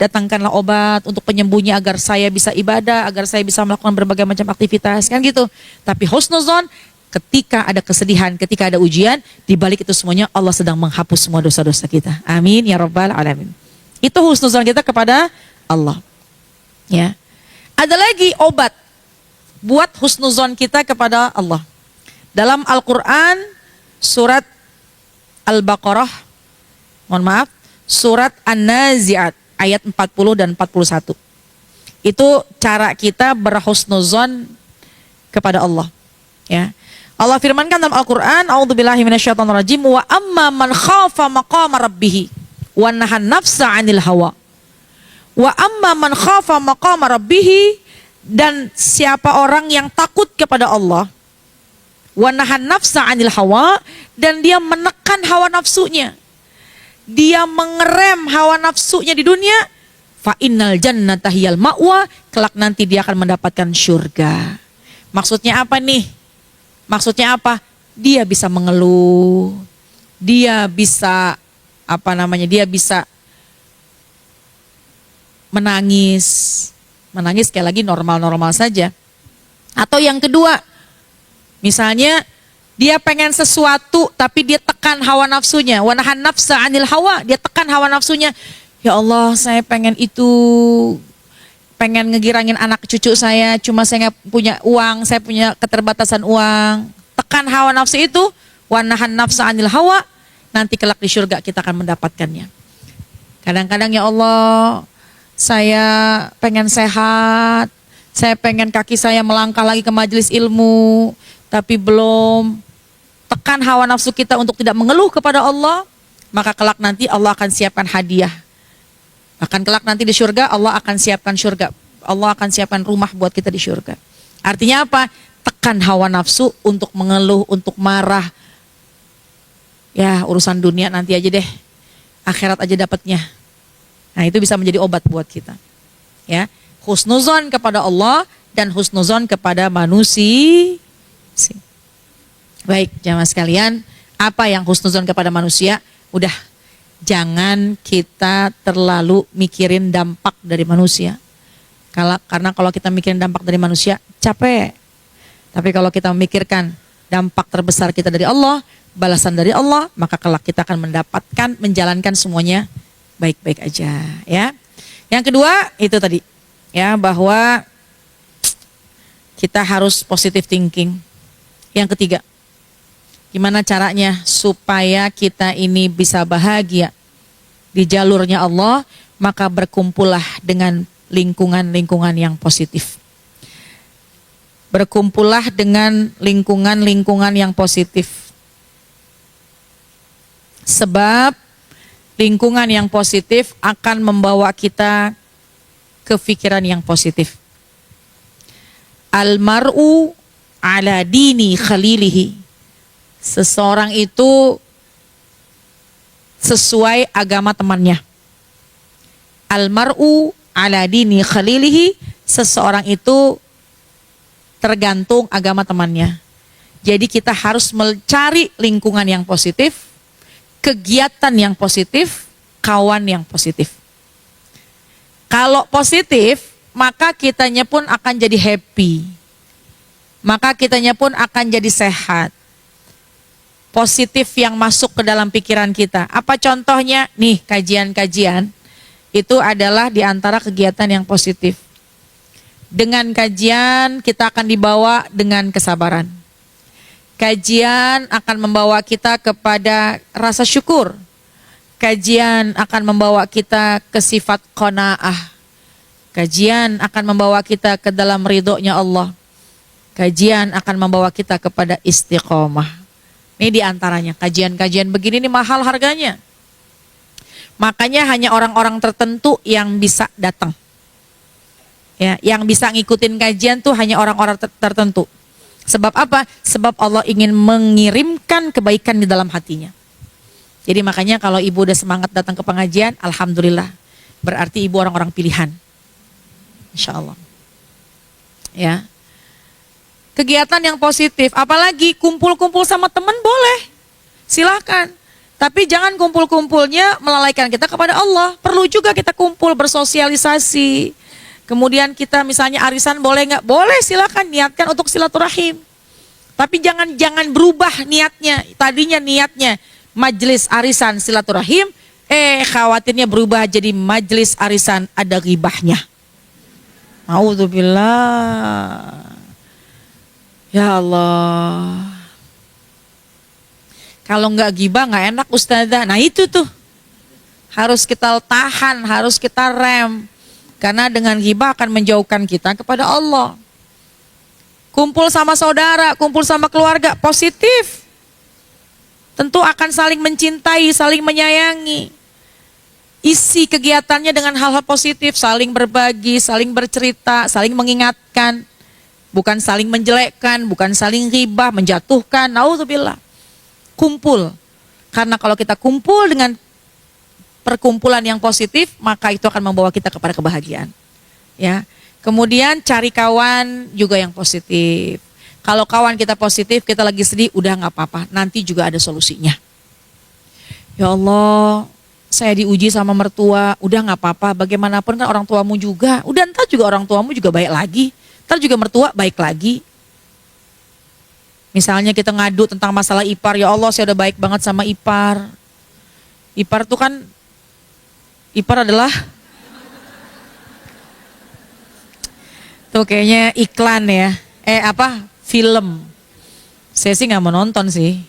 datangkanlah obat untuk penyembuhnya agar saya bisa ibadah, agar saya bisa melakukan berbagai macam aktivitas, kan gitu. Tapi husnuzon, ketika ada kesedihan, ketika ada ujian, di balik itu semuanya Allah sedang menghapus semua dosa-dosa kita. Amin ya rabbal alamin. Itu husnuzon kita kepada Allah. Ya. Ada lagi obat buat husnuzon kita kepada Allah. Dalam Al-Qur'an surat Al-Baqarah, mohon maaf, surat An-Nazi'at ayat 40 dan 41. Itu cara kita berhusnuzon kepada Allah. Ya. Allah firmankan dalam Al-Qur'an, a'udzubillahi minasyaitonirrajim, wa amma man khafa maqama rabbih wa nahan nafsa 'anil hawa. Wa amma man khafa maqama rabbih, dan siapa orang yang takut kepada Allah, wa nahan nafsa 'anil hawa, dan dia menekan hawa nafsunya. Dia mengerem hawa nafsunya di dunia, fa innal jannata hiyal ma'wa, kelak nanti dia akan mendapatkan surga. Maksudnya apa nih? Maksudnya apa? Dia bisa mengeluh. Dia bisa dia bisa menangis. Menangis sekali lagi normal-normal saja. Atau yang kedua, misalnya dia pengen sesuatu tapi dia tekan hawa nafsunya. Wa nahan nafsa 'anil hawa, dia tekan hawa nafsunya. Ya Allah, saya pengen itu, pengen ngegirangin anak cucu saya, cuma saya nggak punya uang, saya punya keterbatasan uang. Tekan hawa nafsu itu, wa nahan nafsa 'anil hawa, nanti kelak di surga kita akan mendapatkannya. Kadang-kadang ya Allah, saya pengen sehat, saya pengen kaki saya melangkah lagi ke majelis ilmu, tapi belum. Tekan hawa nafsu kita untuk tidak mengeluh kepada Allah, maka kelak nanti Allah akan siapkan hadiah. Bahkan kelak nanti di surga Allah akan siapkan surga. Allah akan siapkan rumah buat kita di surga. Artinya apa? Tekan hawa nafsu untuk mengeluh, untuk marah. Ya urusan dunia nanti aja deh. Akhirat aja dapatnya. Nah itu bisa menjadi obat buat kita. Ya, husnuzon kepada Allah dan husnuzon kepada manusia. Baik jamaah sekalian, apa yang husnuzon kepada manusia? Udah, jangan kita terlalu mikirin dampak dari manusia. Karena kalau kita mikirin dampak dari manusia, capek. Tapi kalau kita memikirkan dampak terbesar kita dari Allah, balasan dari Allah, maka kelak kita akan mendapatkan, menjalankan semuanya baik-baik aja. Ya. Yang kedua, itu tadi. Ya, bahwa kita harus positive thinking. Yang ketiga, gimana caranya supaya kita ini bisa bahagia di jalurnya Allah, maka berkumpullah dengan lingkungan-lingkungan yang positif. Berkumpullah dengan lingkungan-lingkungan yang positif. Sebab lingkungan yang positif akan membawa kita ke pikiran yang positif. Al-mar'u ala dini khalilihi. Seseorang itu sesuai agama temannya. Al-mar'u ala dini khalilihi. Seseorang itu tergantung agama temannya. Jadi kita harus mencari lingkungan yang positif, kegiatan yang positif, kawan yang positif. Kalau positif, maka kitanya pun akan jadi happy. Maka kitanya pun akan jadi sehat. Positif yang masuk ke dalam pikiran kita. Apa contohnya? Nih, kajian-kajian itu adalah di antara kegiatan yang positif. Dengan kajian kita akan dibawa dengan kesabaran. Kajian akan membawa kita kepada rasa syukur. Kajian akan membawa kita ke sifat qanaah. Kajian akan membawa kita ke dalam ridhonya Allah. Kajian akan membawa kita kepada istiqomah. Ini diantaranya. Kajian-kajian begini ini mahal harganya. Makanya hanya orang-orang tertentu yang bisa datang. Ya, yang bisa ngikutin kajian tuh hanya orang-orang tertentu. Sebab apa? Sebab Allah ingin mengirimkan kebaikan di dalam hatinya. Jadi makanya kalau ibu udah semangat datang ke pengajian, alhamdulillah. Berarti ibu orang-orang pilihan. Insya Allah. Ya. Kegiatan yang positif, apalagi kumpul-kumpul sama teman boleh. Silakan. Tapi jangan kumpul-kumpulnya melalaikan kita kepada Allah. Perlu juga kita kumpul bersosialisasi. Kemudian kita misalnya arisan boleh nggak? Boleh, silakan niatkan untuk silaturahim. Tapi jangan berubah niatnya. Tadinya niatnya majelis arisan silaturahim, khawatirnya berubah jadi majelis arisan ada ghibahnya. A'udzubillah. Ya Allah. Kalau nggak ghibah nggak enak ustazah. Nah itu tuh harus kita tahan, harus kita rem. Karena dengan ghibah akan menjauhkan kita kepada Allah. Kumpul sama saudara, kumpul sama keluarga, positif. Tentu akan saling mencintai, saling menyayangi. Isi kegiatannya dengan hal-hal positif, saling berbagi, saling bercerita, saling mengingatkan. Bukan saling menjelekkan, bukan saling ghibah, menjatuhkan. Naudzubillah. Kumpul. Karena kalau kita kumpul dengan perkumpulan yang positif, maka itu akan membawa kita kepada kebahagiaan. Ya, Kemudian cari kawan juga yang positif. Kalau kawan kita positif, kita lagi sedih, udah nggak apa-apa, nanti juga ada solusinya. Ya Allah, saya diuji sama mertua, udah nggak apa-apa, bagaimanapun kan orang tuamu juga, udah ntar juga orang tuamu juga baik lagi, ntar juga mertua baik lagi. Misalnya kita ngadu tentang masalah ipar, ya Allah saya udah baik banget sama ipar. Ipar tuh kan, ipar adalah, tuh kayaknya iklan ya, film. Saya sih nggak mau nonton sih.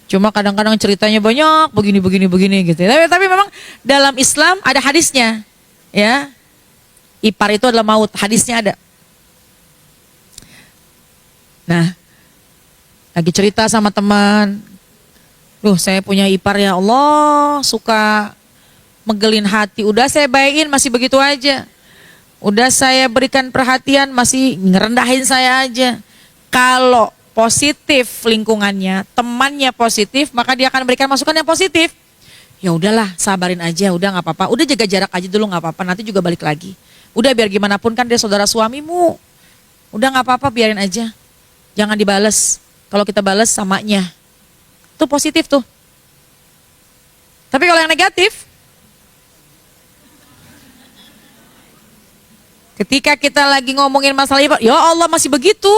Cuma kadang-kadang ceritanya banyak begini gitu. Tapi memang dalam Islam ada hadisnya, ya. Ipar itu adalah maut, hadisnya ada. Nah, lagi cerita sama teman. Saya punya ipar ya Allah, suka megelin hati. Udah saya baikin masih begitu aja. Udah saya berikan perhatian masih ngerendahin saya aja. Kalau positif lingkungannya, temannya positif, maka dia akan berikan masukan yang positif. Ya udahlah, sabarin aja, udah nggak apa-apa. Udah jaga jarak aja dulu, nggak apa-apa. Nanti juga balik lagi. Udah biar gimana pun kan dia saudara suamimu. Udah nggak apa-apa, biarin aja. Jangan dibales. Kalau kita bales samanya, itu positif tuh. Tapi kalau yang negatif, ketika kita lagi ngomongin masalah ibadah, ya Allah masih begitu.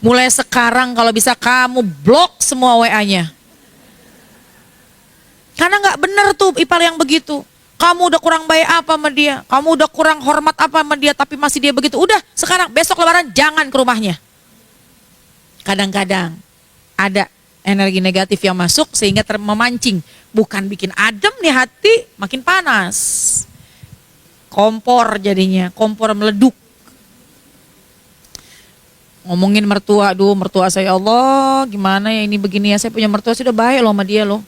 Mulai sekarang kalau bisa kamu blok semua WA-nya. Karena nggak benar tuh ipar yang begitu. Kamu udah kurang baik apa sama dia, kamu udah kurang hormat apa sama dia, tapi masih dia begitu. Udah sekarang besok lebaran jangan ke rumahnya. Kadang-kadang ada energi negatif yang masuk sehingga memancing. Bukan bikin adem nih hati, makin panas. Kompor jadinya, kompor meleduk. Ngomongin mertua, aduh mertua saya, Allah gimana ya ini begini ya, saya punya mertua sudah baik loh sama dia loh.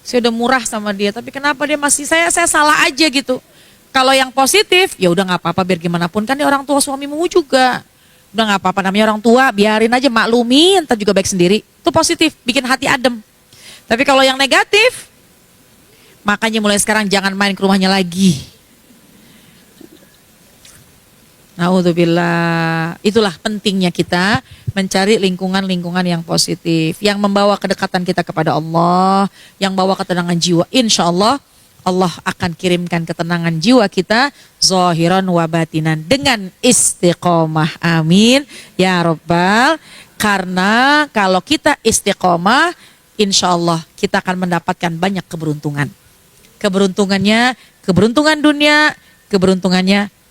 Saya udah murah sama dia, tapi kenapa dia masih saya salah aja gitu. Kalau yang positif, ya udah nggak apa-apa biar gimana pun kan dia orang tua suamimu juga. Udah nggak apa-apa namanya orang tua, biarin aja maklumin, ntar juga baik sendiri. Itu positif, bikin hati adem. Tapi kalau yang negatif, makanya mulai sekarang jangan main ke rumahnya lagi. Naudzubillah. Itulah pentingnya kita mencari lingkungan-lingkungan yang positif, yang membawa kedekatan kita kepada Allah, yang bawa ketenangan jiwa. Insya Allah, Allah akan kirimkan ketenangan jiwa kita zahiran wa batinan dengan istiqomah. Amin ya Rabbal. Karena kalau kita istiqomah, insya Allah kita akan mendapatkan banyak keberuntungan. Keberuntungannya, keberuntungan dunia,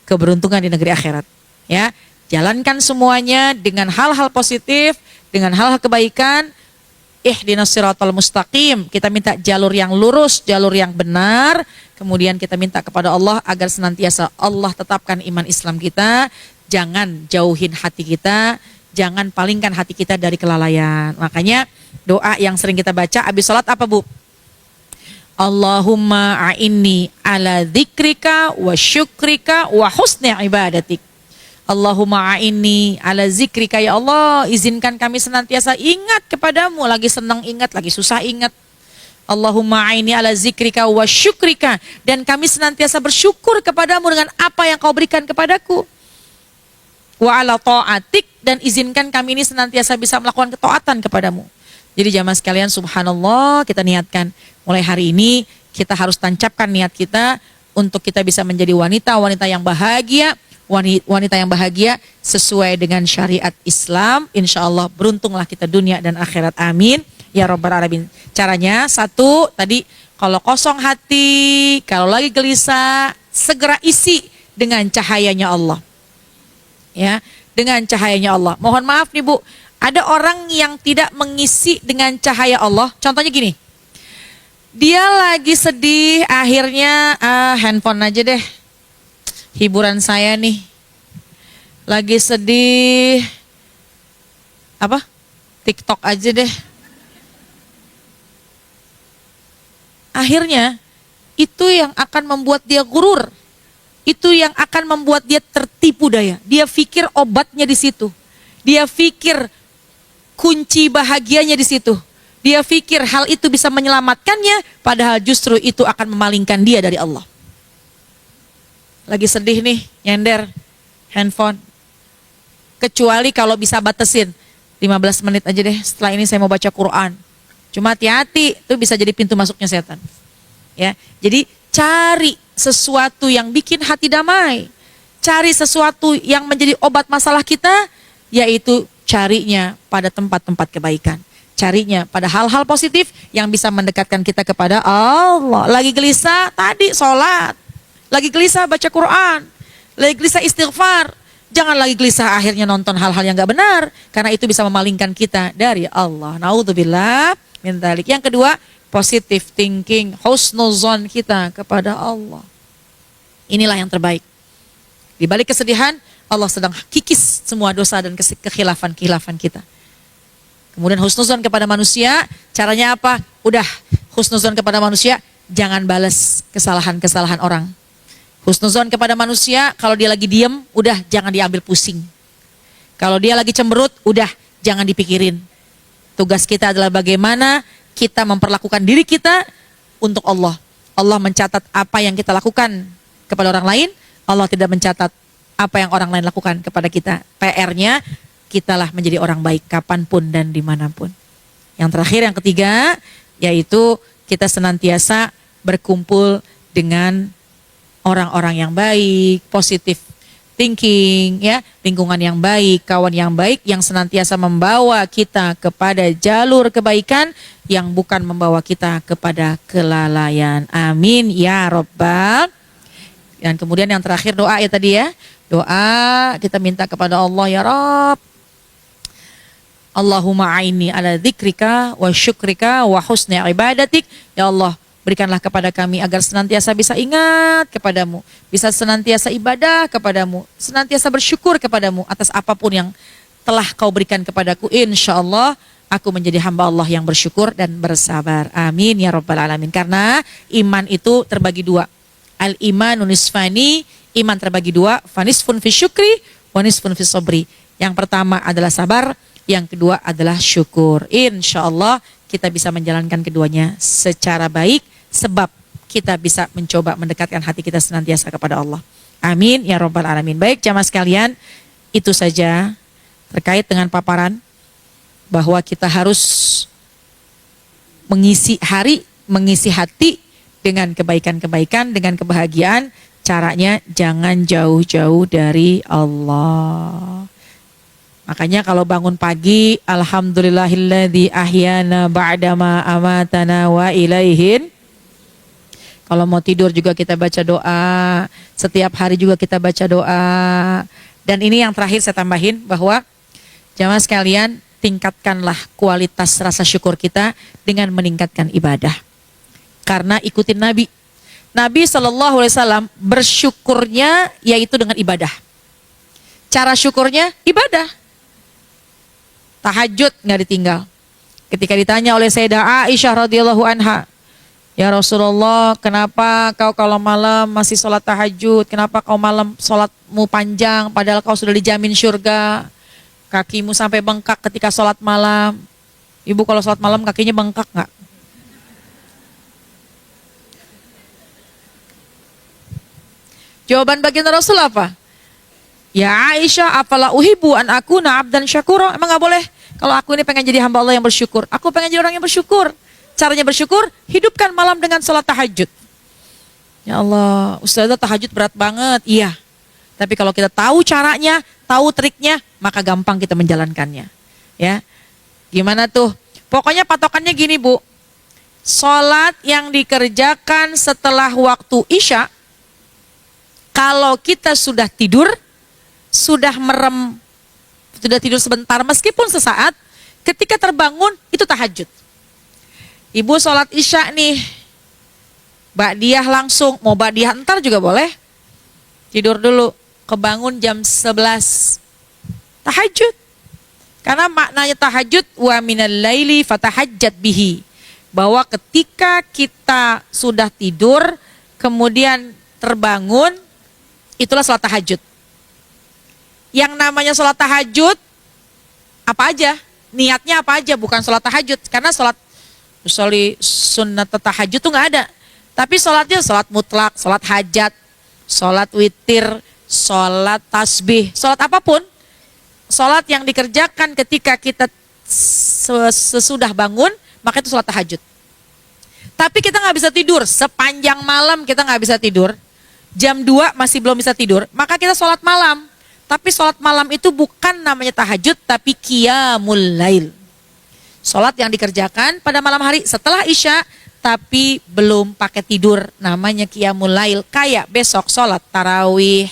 keberuntungan di negeri akhirat. Ya, jalankan semuanya dengan hal-hal positif, dengan hal-hal kebaikan. Ihdinas siratal mustaqim. Kita minta jalur yang lurus, jalur yang benar. Kemudian kita minta kepada Allah agar senantiasa Allah tetapkan iman Islam kita. Jangan jauhin hati kita, jangan palingkan hati kita dari kelalaian. Makanya doa yang sering kita baca habis salat apa, Bu? Allahumma a'inni ala dzikrika wa syukrika wa husni ibadatik. Allahumma a'inni ala zikrika, ya Allah izinkan kami senantiasa ingat kepadamu, lagi senang ingat, lagi susah ingat. Allahumma a'inni ala zikrika wa syukrika, dan kami senantiasa bersyukur kepadamu dengan apa yang kau berikan kepadaku. Wa ala ta'atik, dan izinkan kami ini senantiasa bisa melakukan ketaatan kepadamu. Jadi jamaah sekalian, subhanallah, kita niatkan mulai hari ini kita harus tancapkan niat kita untuk kita bisa menjadi wanita yang bahagia, wanita yang bahagia sesuai dengan syariat Islam. Insya Allah beruntunglah kita dunia dan akhirat, amin ya rabbal alamin. Caranya satu tadi, kalau kosong hati, kalau lagi gelisah, segera isi dengan cahayanya Allah. Ya, dengan cahayanya Allah. Mohon maaf nih Bu, ada orang yang tidak mengisi dengan cahaya Allah. Contohnya gini, dia lagi sedih, akhirnya handphone aja deh, hiburan saya nih. Lagi sedih, TikTok aja deh. Akhirnya itu yang akan membuat dia gurur. Itu yang akan membuat dia tertipu daya. Dia pikir obatnya di situ. Dia pikir kunci bahagianya di situ. Dia pikir hal itu bisa menyelamatkannya, padahal justru itu akan memalingkan dia dari Allah. lagi sedih nih, nyender handphone. Kecuali kalau bisa batasin 15 menit aja deh, setelah ini saya mau baca Quran. Cuma hati-hati, itu bisa jadi pintu masuknya setan. Ya, jadi cari sesuatu yang bikin hati damai. Cari sesuatu yang menjadi obat masalah kita, yaitu carinya pada tempat-tempat kebaikan. Carinya pada hal-hal positif yang bisa mendekatkan kita kepada Allah. Lagi gelisah, tadi sholat. Lagi gelisah baca Quran. Lagi gelisah istighfar. Jangan lagi gelisah akhirnya nonton hal-hal yang gak benar. Karena itu bisa memalingkan kita dari Allah. Naudzubillah min dzalik. Yang kedua, positive thinking. Husnuzon kita kepada Allah. Inilah yang terbaik. Di balik kesedihan, Allah sedang kikis semua dosa dan kekhilafan-kekhilafan kita. Kemudian husnuzon kepada manusia, caranya apa? Udah, husnuzon kepada manusia, jangan balas kesalahan-kesalahan orang. Husnuzon kepada manusia, kalau dia lagi diem, udah jangan diambil pusing. Kalau dia lagi cemberut, udah jangan dipikirin. Tugas kita adalah bagaimana kita memperlakukan diri kita untuk Allah. Allah mencatat apa yang kita lakukan kepada orang lain, Allah tidak mencatat apa yang orang lain lakukan kepada kita. PR-nya, kitalah menjadi orang baik kapanpun dan dimanapun. Yang terakhir, yang ketiga, yaitu kita senantiasa berkumpul dengan orang-orang yang baik, positive thinking, ya, lingkungan yang baik, kawan yang baik, yang senantiasa membawa kita kepada jalur kebaikan, yang bukan membawa kita kepada kelalaian. Amin ya Rabbal. Dan kemudian yang terakhir doa ya tadi ya. Doa kita minta kepada Allah, ya Rabb, Allahumma aini ala dzikrika wa syukrika wa husni ibadatik. Ya Allah, berikanlah kepada kami agar senantiasa bisa ingat kepadamu, bisa senantiasa ibadah kepadamu, senantiasa bersyukur kepadamu atas apapun yang telah kau berikan kepadaku. Insya Allah aku menjadi hamba Allah yang bersyukur dan bersabar. Amin ya Rabbal Alamin. Karena iman itu terbagi dua. Al-imanu nisfani, iman terbagi dua. Fanisfun fi syukri, wanisfun fi sabri. Yang pertama adalah sabar, yang kedua adalah syukur. Insya Allah kita bisa menjalankan keduanya secara baik, sebab kita bisa mencoba mendekatkan hati kita senantiasa kepada Allah. Amin ya Rabbal Alamin. Baik jamaah sekalian, itu saja terkait dengan paparan bahwa kita harus mengisi hari, mengisi hati dengan kebaikan-kebaikan, dengan kebahagiaan. Caranya jangan jauh-jauh dari Allah. Makanya kalau bangun pagi, alhamdulillahilladzi ahyana ba'dama amatana wa ilaihin. Kalau mau tidur juga kita baca doa, setiap hari juga kita baca doa. Dan ini yang terakhir saya tambahin bahwa jamaah sekalian, tingkatkanlah kualitas rasa syukur kita dengan meningkatkan ibadah. Karena ikutin Nabi. Nabi SAW bersyukurnya yaitu dengan ibadah. Cara syukurnya ibadah. Tahajud nggak ditinggal. Ketika ditanya oleh Sayyidah Aisyah radhiyallahu anha, ya Rasulullah, kenapa kau kalau malam masih sholat tahajud? Kenapa kau malam sholatmu panjang padahal kau sudah dijamin syurga? Kakimu sampai bengkak ketika sholat malam. Ibu kalau sholat malam kakinya bengkak nggak? Jawaban baginda Rasul apa? Ya Aisyah, apalah uhibu an akuna abdan syakura. Emang gak boleh? Kalau aku ini pengen jadi hamba Allah yang bersyukur. Aku pengen jadi orang yang bersyukur. Caranya bersyukur, hidupkan malam dengan sholat tahajud. Ya Allah, Ustazah tahajud berat banget. Iya. Tapi kalau kita tahu caranya, tahu triknya, maka gampang kita menjalankannya. Ya. Gimana tuh? Pokoknya patokannya gini Bu. Sholat yang dikerjakan setelah waktu Isya, kalau kita sudah tidur, sudah merem, sudah tidur sebentar, meskipun sesaat, ketika terbangun, itu tahajud. Ibu sholat Isya nih, ba'diyah langsung, mau ba'diyah entar juga boleh. Tidur dulu, kebangun jam 11, tahajud. Karena maknanya tahajud, wa minal laili fatahajjat bihi. Bahwa ketika kita sudah tidur, kemudian terbangun, itulah sholat tahajud. Yang namanya sholat tahajud, apa aja? Niatnya apa aja? Bukan sholat tahajud. Karena sholat sunat tahajud itu nggak ada. Tapi sholatnya sholat mutlak, sholat hajat. sholat witir, sholat tasbih, sholat apapun, sholat yang dikerjakan ketika kita sesudah bangun, maka itu sholat tahajud. Tapi kita nggak bisa tidur, sepanjang malam kita nggak bisa tidur, jam 2 masih belum bisa tidur, maka kita sholat malam. Tapi sholat malam itu bukan namanya tahajud, tapi qiyamul lail. Sholat yang dikerjakan pada malam hari setelah isya, tapi belum pakai tidur, namanya qiyamul lail. Kayak besok sholat tarawih.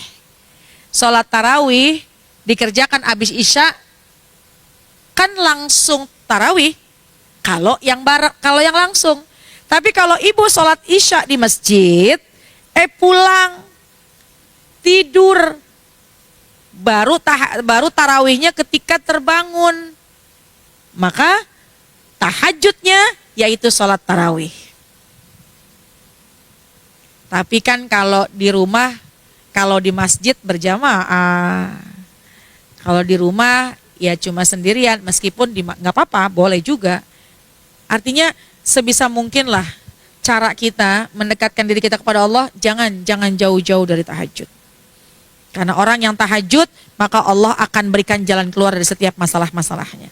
Sholat tarawih dikerjakan habis isya, kan langsung tarawih. Kalau yang langsung. Tapi kalau ibu sholat isya di masjid, pulang tidur, baru tarawihnya ketika terbangun, maka tahajudnya yaitu sholat tarawih. Tapi kan kalau di rumah, kalau di masjid berjamaah, kalau di rumah ya cuma sendirian, meskipun nggak apa-apa, boleh juga. Artinya sebisa mungkin lah cara kita mendekatkan diri kita kepada Allah, jangan jauh-jauh dari tahajud. Karena orang yang tahajud, maka Allah akan berikan jalan keluar dari setiap masalah-masalahnya.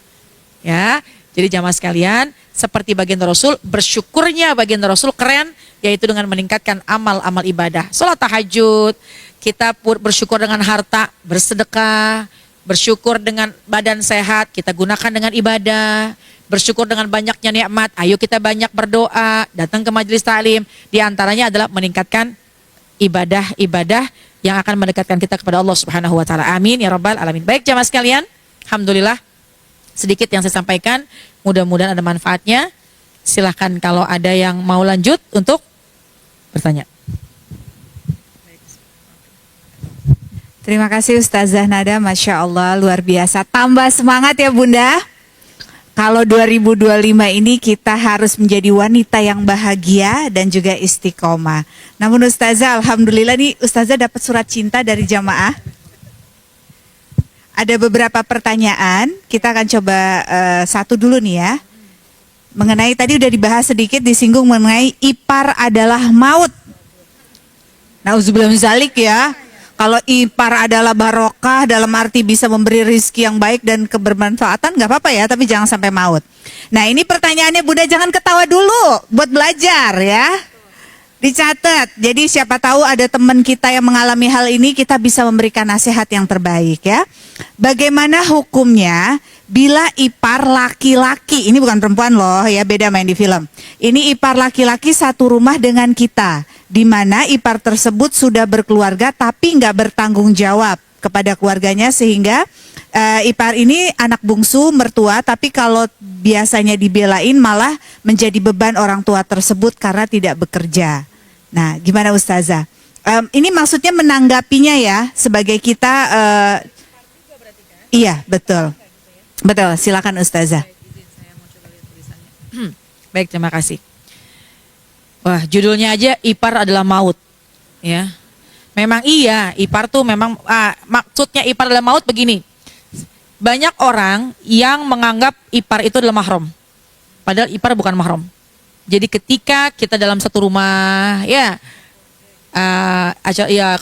Ya, jadi jamaah sekalian, seperti baginda Rasul, bersyukurnya baginda Rasul keren, yaitu dengan meningkatkan amal-amal ibadah. Sholat tahajud, kita bersyukur dengan harta, bersedekah, bersyukur dengan badan sehat, kita gunakan dengan ibadah. Bersyukur dengan banyaknya nikmat, ayo kita banyak berdoa, datang ke majelis taklim. Di antaranya adalah meningkatkan ibadah-ibadah yang akan mendekatkan kita kepada Allah Subhanahu wa taala. Amin ya rabbal alamin. Baik jamaah sekalian, alhamdulillah sedikit yang saya sampaikan, mudah-mudahan ada manfaatnya. Silahkan kalau ada yang mau lanjut untuk bertanya. Terima kasih Ustazah Nada, Masya Allah luar biasa. Tambah semangat ya Bunda. Kalau 2025 ini kita harus menjadi wanita yang bahagia dan juga istiqomah. Namun Ustazah, alhamdulillah nih Ustazah dapat surat cinta dari jamaah. Ada beberapa pertanyaan, kita akan coba satu dulu nih ya. Mengenai tadi udah dibahas sedikit, disinggung mengenai ipar adalah maut. Nauzubillah min zalik ya. Kalau ipar adalah barokah dalam arti bisa memberi rizki yang baik dan kebermanfaatan, nggak apa-apa ya, tapi jangan sampai maut. Nah ini pertanyaannya Bunda, jangan ketawa dulu, buat belajar ya. Dicatat, jadi siapa tahu ada teman kita yang mengalami hal ini, kita bisa memberikan nasihat yang terbaik ya. Bagaimana hukumnya bila ipar laki-laki, ini bukan perempuan loh ya, beda main di film. Ini ipar laki-laki satu rumah dengan kita, di mana ipar tersebut sudah berkeluarga tapi nggak bertanggung jawab kepada keluarganya, sehingga ipar ini anak bungsu mertua, tapi kalau biasanya dibelain malah menjadi beban orang tua tersebut karena tidak bekerja. Nah gimana Ustazah? Ini maksudnya menanggapinya ya, sebagai kita iya betul, betul, silakan Ustazah. Baik, terima kasih. Wah, judulnya aja ipar adalah maut, ya. Memang iya, ipar tuh memang maksudnya ipar adalah maut begini. Banyak orang yang menganggap ipar itu adalah mahram, padahal ipar bukan mahram. Jadi ketika kita dalam satu rumah, ya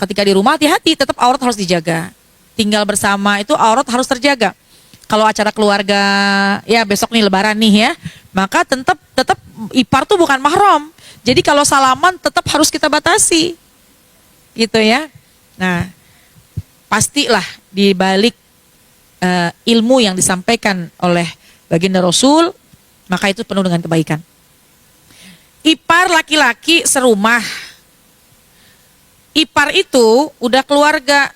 ketika di rumah hati-hati, tetap aurat harus dijaga. Tinggal bersama itu aurat harus terjaga. Kalau acara keluarga, ya besok nih Lebaran nih ya, maka tetap ipar tuh bukan mahram. Jadi kalau salaman tetap harus kita batasi, gitu ya. Nah, pastilah di balik ilmu yang disampaikan oleh baginda Rasul, maka itu penuh dengan kebaikan. Ipar laki-laki serumah, ipar itu udah keluarga,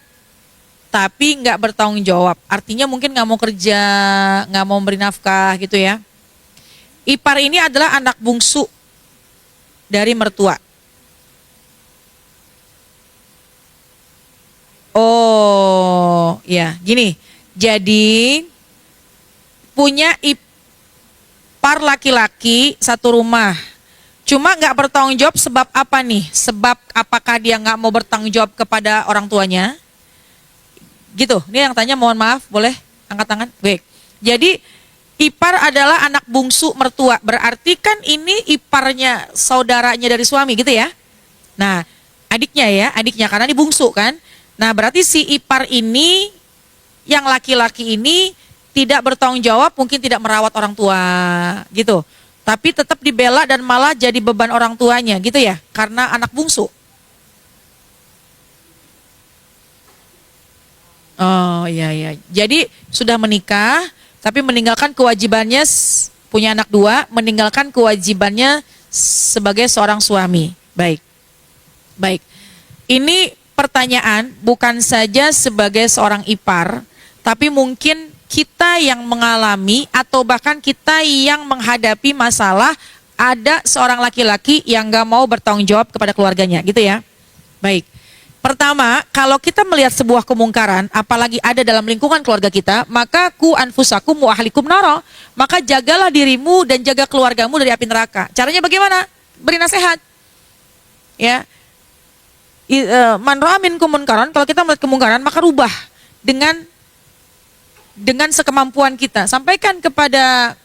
tapi nggak bertanggung jawab. Artinya mungkin nggak mau kerja, nggak mau memberi nafkah, gitu ya. Ipar ini adalah anak bungsu dari mertua. Oh, ya, gini. Jadi punya ipar laki-laki satu rumah. Cuma nggak bertanggung jawab sebab apa nih? Sebab apakah dia nggak mau bertanggung jawab kepada orang tuanya? Gitu. Ini yang tanya, mohon maaf, boleh angkat tangan? Baik. Jadi ipar adalah anak bungsu mertua, berarti kan ini iparnya, saudaranya dari suami gitu ya. Nah, Adiknya ya, adiknya karena ini bungsu kan. Nah, berarti si ipar ini yang laki-laki ini tidak bertanggung jawab, mungkin tidak merawat orang tua gitu. Tapi tetap dibela dan malah jadi beban orang tuanya gitu ya, karena anak bungsu. Oh iya iya. Jadi sudah menikah tapi meninggalkan kewajibannya punya anak dua, meninggalkan kewajibannya sebagai seorang suami. Baik. Baik. Ini pertanyaan bukan saja sebagai seorang ipar, tapi mungkin kita yang mengalami atau bahkan kita yang menghadapi masalah ada seorang laki-laki yang gak mau bertanggung jawab kepada keluarganya gitu ya. Baik. Pertama, kalau kita melihat sebuah kemungkaran, apalagi ada dalam lingkungan keluarga kita, maka ku anfusakum wa ahlikum nara, maka jagalah dirimu dan jaga keluargamu dari api neraka. Caranya bagaimana? Beri nasihat. Ya. Man ra'a minkum munkaran, kalau kita melihat kemungkaran maka rubah dengan sekemampuan kita. Sampaikan kepada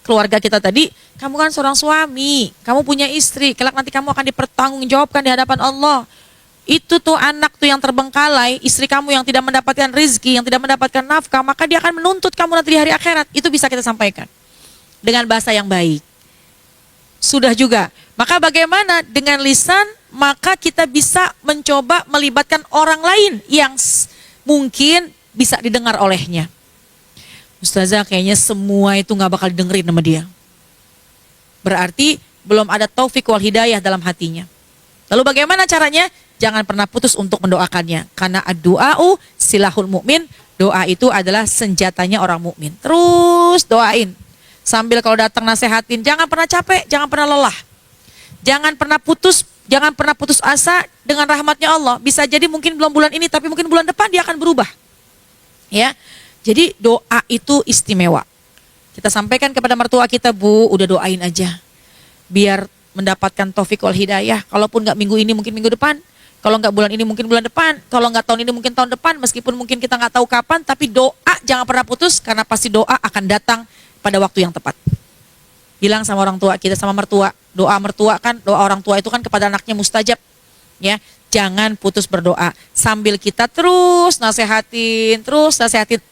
keluarga kita tadi, kamu kan seorang suami, kamu punya istri, kelak nanti kamu akan dipertanggungjawabkan di hadapan Allah. Itu tuh anak tuh yang terbengkalai, istri kamu yang tidak mendapatkan rezeki, yang tidak mendapatkan nafkah, maka dia akan menuntut kamu nanti di hari akhirat. Itu bisa kita sampaikan dengan bahasa yang baik. Sudah juga. Maka bagaimana dengan lisan? Maka kita bisa mencoba melibatkan orang lain yang mungkin bisa didengar olehnya. Ustazah kayaknya semua itu gak bakal didengerin sama dia. Berarti belum ada taufik wal hidayah dalam hatinya. Lalu bagaimana caranya? Jangan pernah putus untuk mendoakannya. Karena ad-du'a'u silahul mu'min. Doa itu adalah senjatanya orang mukmin. Terus doain. Sambil kalau datang nasehatin, jangan pernah capek, jangan pernah lelah. Jangan pernah putus asa dengan rahmatnya Allah. Bisa jadi mungkin belum bulan ini, tapi mungkin bulan depan dia akan berubah. Ya. Jadi doa itu istimewa. Kita sampaikan kepada mertua kita, Bu, udah doain aja. Biar mendapatkan taufik wal hidayah. Kalaupun nggak minggu ini, mungkin minggu depan. Kalau nggak bulan ini, mungkin bulan depan. Kalau nggak tahun ini, mungkin tahun depan. Meskipun mungkin kita nggak tahu kapan, tapi doa jangan pernah putus. Karena pasti doa akan datang pada waktu yang tepat. Bilang sama orang tua kita, sama mertua. Doa mertua kan, doa orang tua itu kan kepada anaknya mustajab. Ya, jangan putus berdoa. Sambil kita terus nasehatin,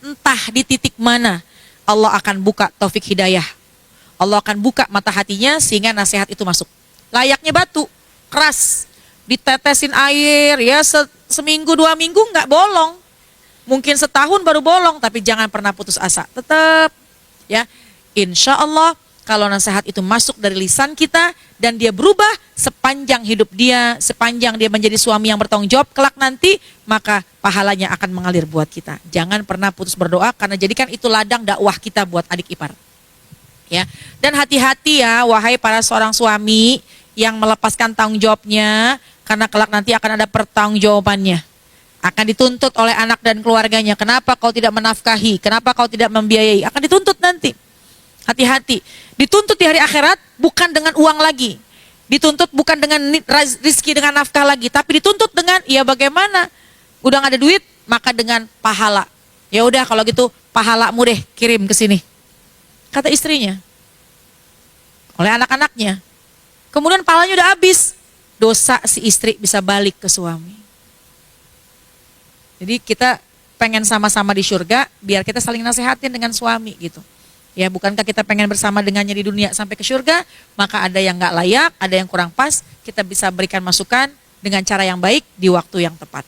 entah di titik mana Allah akan buka taufik hidayah. Allah akan buka mata hatinya sehingga nasihat itu masuk. Layaknya batu, keras, ditetesin air, ya seminggu 2 minggu nggak bolong. Mungkin setahun baru bolong, tapi jangan pernah putus asa. Tetap, ya, insya Allah kalau nasihat itu masuk dari lisan kita dan dia berubah sepanjang hidup dia, sepanjang dia menjadi suami yang bertanggung jawab kelak nanti, maka pahalanya akan mengalir buat kita. Jangan pernah putus berdoa karena jadikan itu ladang dakwah kita buat adik ipar. Ya. Dan hati-hati ya wahai para seorang suami yang melepaskan tanggung jawabnya karena kelak nanti akan ada pertanggungjawabannya. Akan dituntut oleh anak dan keluarganya. Kenapa kau tidak menafkahi? Kenapa kau tidak membiayai? Akan dituntut nanti. Hati-hati. Dituntut di hari akhirat bukan dengan uang lagi. Dituntut bukan dengan rizki, dengan nafkah lagi. Tapi dituntut dengan, ya bagaimana? Udah gak ada duit, maka dengan pahala. Ya udah kalau gitu pahalamu deh kirim ke sini. Kata istrinya. Oleh anak-anaknya. Kemudian pahalanya udah habis. Dosa si istri bisa balik ke suami. Jadi kita pengen sama-sama di surga, biar kita saling nasehatin dengan suami gitu. Ya, bukankah kita pengen bersama dengannya di dunia sampai ke surga? Maka ada yang gak layak, ada yang kurang pas, kita bisa berikan masukan dengan cara yang baik di waktu yang tepat.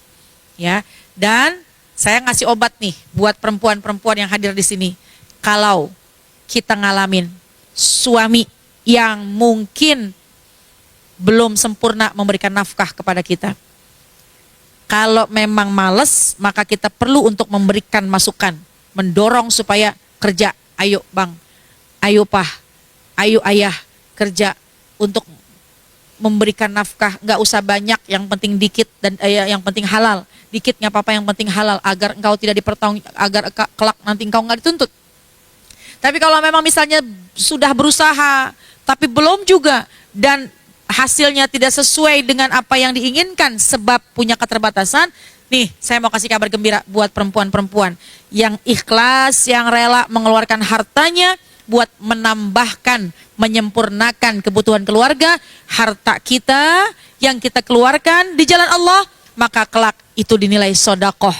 Ya, dan saya ngasih obat nih buat perempuan-perempuan yang hadir di sini. Kalau kita ngalamin suami yang mungkin belum sempurna memberikan nafkah kepada kita. Kalau memang males, maka kita perlu untuk memberikan masukan, mendorong supaya kerja. Ayo bang, ayo pah, ayo ayah kerja untuk memberikan nafkah. Nggak usah banyak, yang penting dikit dan yang penting halal. Dikit nggak apa-apa, yang penting halal agar engkau tidak agar kelak nanti engkau nggak dituntut. Tapi kalau memang misalnya sudah berusaha tapi belum juga dan hasilnya tidak sesuai dengan apa yang diinginkan sebab punya keterbatasan. Nih, saya mau kasih kabar gembira buat perempuan-perempuan yang ikhlas, yang rela mengeluarkan hartanya buat menambahkan menyempurnakan kebutuhan keluarga, harta kita yang kita keluarkan di jalan Allah, maka kelak itu dinilai sodakoh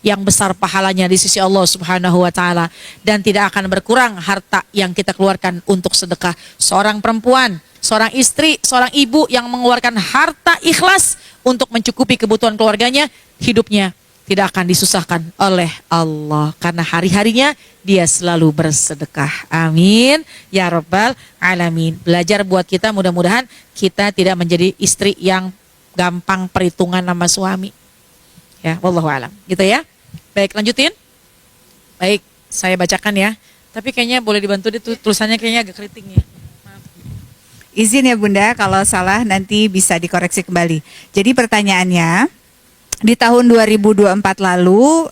yang besar pahalanya di sisi Allah Subhanahu wa Ta'ala, dan tidak akan berkurang harta yang kita keluarkan untuk sedekah. Seorang perempuan, seorang istri, seorang ibu yang mengeluarkan harta ikhlas untuk mencukupi kebutuhan keluarganya, hidupnya tidak akan disusahkan oleh Allah, karena hari-harinya dia selalu bersedekah. Amin ya rabbal alamin. Belajar buat kita, mudah-mudahan kita tidak menjadi istri yang gampang perhitungan sama suami. Ya, wallahu alam. Gitu ya. Baik, lanjutin. Baik, saya bacakan ya. Tapi kayaknya boleh dibantu deh, tulisannya kayaknya agak keriting ya. Izin ya Bunda, kalau salah nanti bisa dikoreksi kembali. Jadi pertanyaannya, di tahun 2024 lalu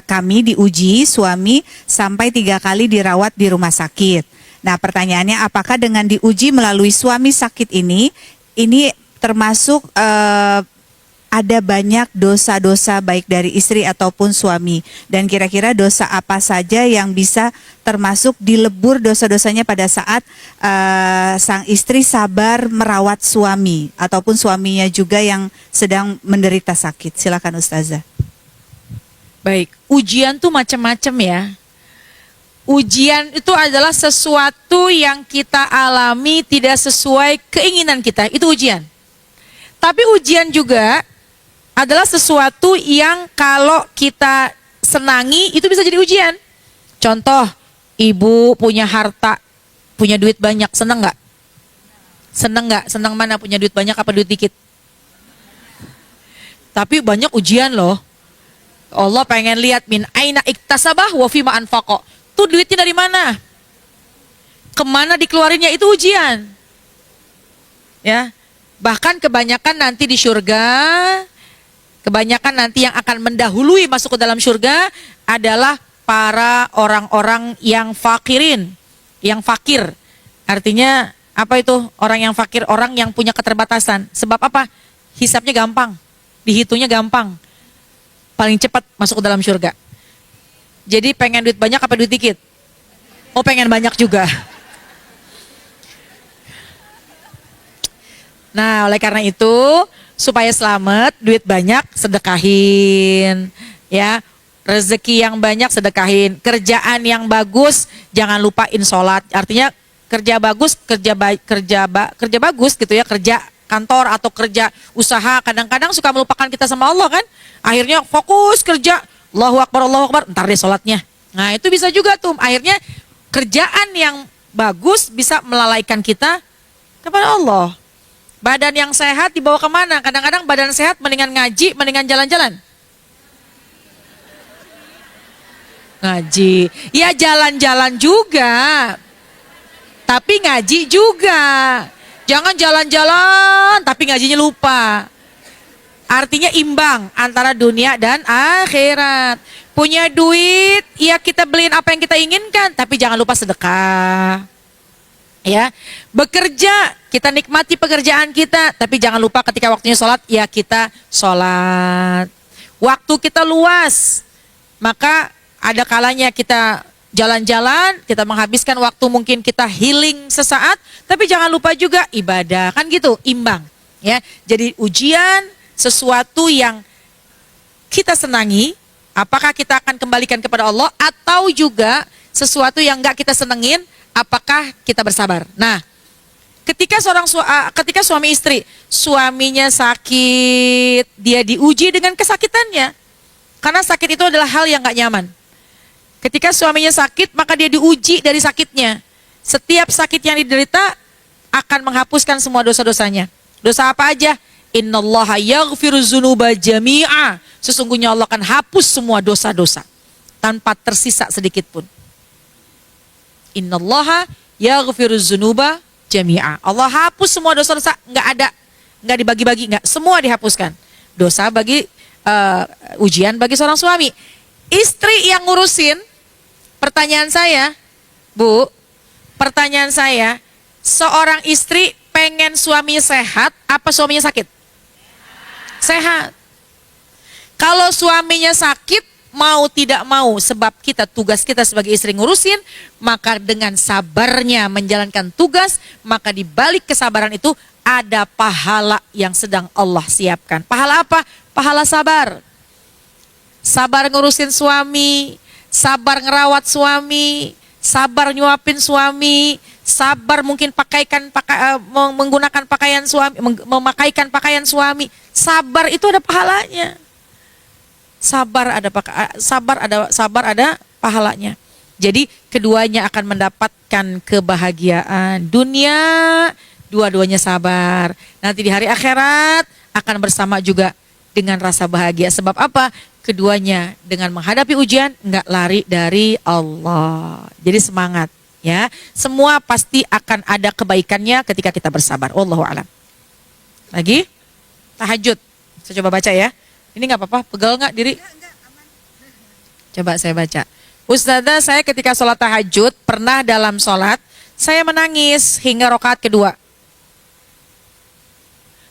kami diuji suami sampai 3 kali dirawat di rumah sakit. Nah pertanyaannya, apakah dengan diuji melalui suami sakit ini termasuk ada banyak dosa-dosa baik dari istri ataupun suami, dan kira-kira dosa apa saja yang bisa termasuk dilebur dosa-dosanya pada saat sang istri sabar merawat suami ataupun suaminya juga yang sedang menderita sakit. Silakan Ustazah. Baik, ujian tuh macam-macam ya. Ujian itu adalah sesuatu yang kita alami tidak sesuai keinginan kita, itu ujian. Tapi ujian juga adalah sesuatu yang kalau kita senangi itu bisa jadi ujian. Contoh, ibu punya harta, punya duit banyak, senang nggak? Senang nggak? Senang mana, punya duit banyak apa duit dikit? Tapi banyak ujian loh. Allah pengen lihat min aina iktasabah wa fima anfaqo. Tuh duitnya dari mana? Kemana dikeluarinnya, itu ujian. Ya, bahkan kebanyakan nanti di surga, kebanyakan nanti yang akan mendahului masuk ke dalam surga adalah para orang-orang yang fakirin, yang fakir. Artinya apa itu orang yang fakir? Orang yang punya keterbatasan. Sebab apa? Hisapnya gampang, dihitungnya gampang. Paling cepat masuk ke dalam surga. Jadi pengen duit banyak apa duit dikit? Oh, pengen banyak juga. Nah, oleh karena itu, supaya selamat, duit banyak sedekahin, ya, rezeki yang banyak sedekahin, kerjaan yang bagus jangan lupain sholat. Artinya kerja bagus, kerja bagus gitu ya, kerja kantor atau kerja usaha kadang-kadang suka melupakan kita sama Allah kan. Akhirnya fokus kerja, Allahu Akbar, ntar deh sholatnya. Nah itu bisa juga tuh, akhirnya kerjaan yang bagus bisa melalaikan kita kepada Allah. Badan yang sehat dibawa kemana? Kadang-kadang badan sehat mendingan ngaji, mendingan jalan-jalan. Ngaji, ya jalan-jalan juga, tapi ngaji juga. Jangan jalan-jalan, tapi ngajinya lupa. Artinya imbang antara dunia dan akhirat. Punya duit, ya kita beliin apa yang kita inginkan, tapi jangan lupa sedekah. Ya, bekerja, kita nikmati pekerjaan kita, tapi jangan lupa ketika waktunya sholat, ya kita sholat. Waktu kita luas, maka ada kalanya kita jalan-jalan, kita menghabiskan waktu, mungkin kita healing sesaat, tapi jangan lupa juga ibadah, kan gitu, imbang. Ya, jadi ujian sesuatu yang kita senangi, apakah kita akan kembalikan kepada Allah, atau juga sesuatu yang enggak kita senengin, apakah kita bersabar. Nah, ketika suami istri, suaminya sakit, dia diuji dengan kesakitannya. Karena sakit itu adalah hal yang gak nyaman. Ketika suaminya sakit, maka dia diuji dari sakitnya. Setiap sakit yang diderita akan menghapuskan semua dosa-dosanya. Dosa apa aja? Innallaha yaghfiru dzunuba jami'a. Sesungguhnya Allah akan hapus semua dosa-dosa tanpa tersisa sedikit pun. Innallaha yaghfiru dzunuba jami'a. Allah hapus semua dosa-dosa, enggak dibagi-bagi, enggak, semua dihapuskan. Dosa bagi ujian bagi seorang suami. Istri yang ngurusin, pertanyaan saya, Bu, seorang istri pengen suaminya sehat apa suaminya sakit? Sehat. Kalau suaminya sakit, mau tidak mau, sebab kita tugas kita sebagai istri ngurusin, maka dengan sabarnya menjalankan tugas, maka di balik kesabaran itu ada pahala yang sedang Allah siapkan. Pahala apa? Pahala sabar. Sabar ngurusin suami, sabar ngerawat suami, sabar nyuapin suami, sabar mungkin menggunakan pakaian suami, memakaikan pakaian suami. Sabar itu ada pahalanya. Sabar ada pahalanya. Jadi keduanya akan mendapatkan kebahagiaan dunia, dua-duanya sabar. Nanti di hari akhirat akan bersama juga dengan rasa bahagia. Sebab apa? Keduanya dengan menghadapi ujian nggak lari dari Allah. Jadi semangat ya. Semua pasti akan ada kebaikannya ketika kita bersabar. Wallahu a'lam. Lagi tahajud. Saya coba baca ya. Ini nggak apa-apa, pegal nggak diri? Enggak, aman. Coba saya baca. Ustazah, saya ketika sholat tahajud, pernah dalam sholat, saya menangis hingga rakaat kedua.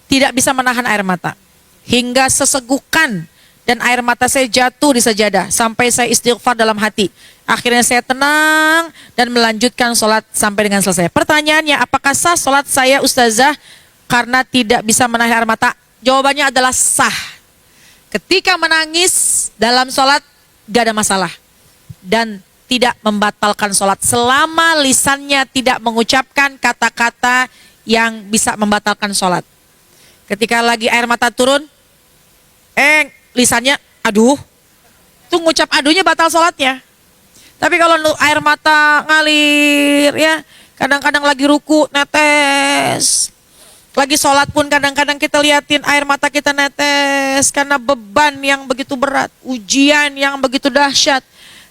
Tidak bisa menahan air mata. Hingga sesegukan dan air mata saya jatuh di sajadah. Sampai saya istighfar dalam hati. Akhirnya saya tenang dan melanjutkan sholat sampai dengan selesai. Pertanyaannya, apakah sah sholat saya Ustazah karena tidak bisa menahan air mata? Jawabannya adalah sah. Ketika menangis dalam sholat gak ada masalah dan tidak membatalkan sholat selama lisannya tidak mengucapkan kata-kata yang bisa membatalkan sholat. Ketika lagi air mata turun, lisannya aduh, tuh ngucap aduhnya batal sholatnya. Tapi kalau air mata ngalir ya, kadang-kadang lagi ruku netes. Lagi sholat pun kadang-kadang kita liatin air mata kita netes karena beban yang begitu berat, ujian yang begitu dahsyat.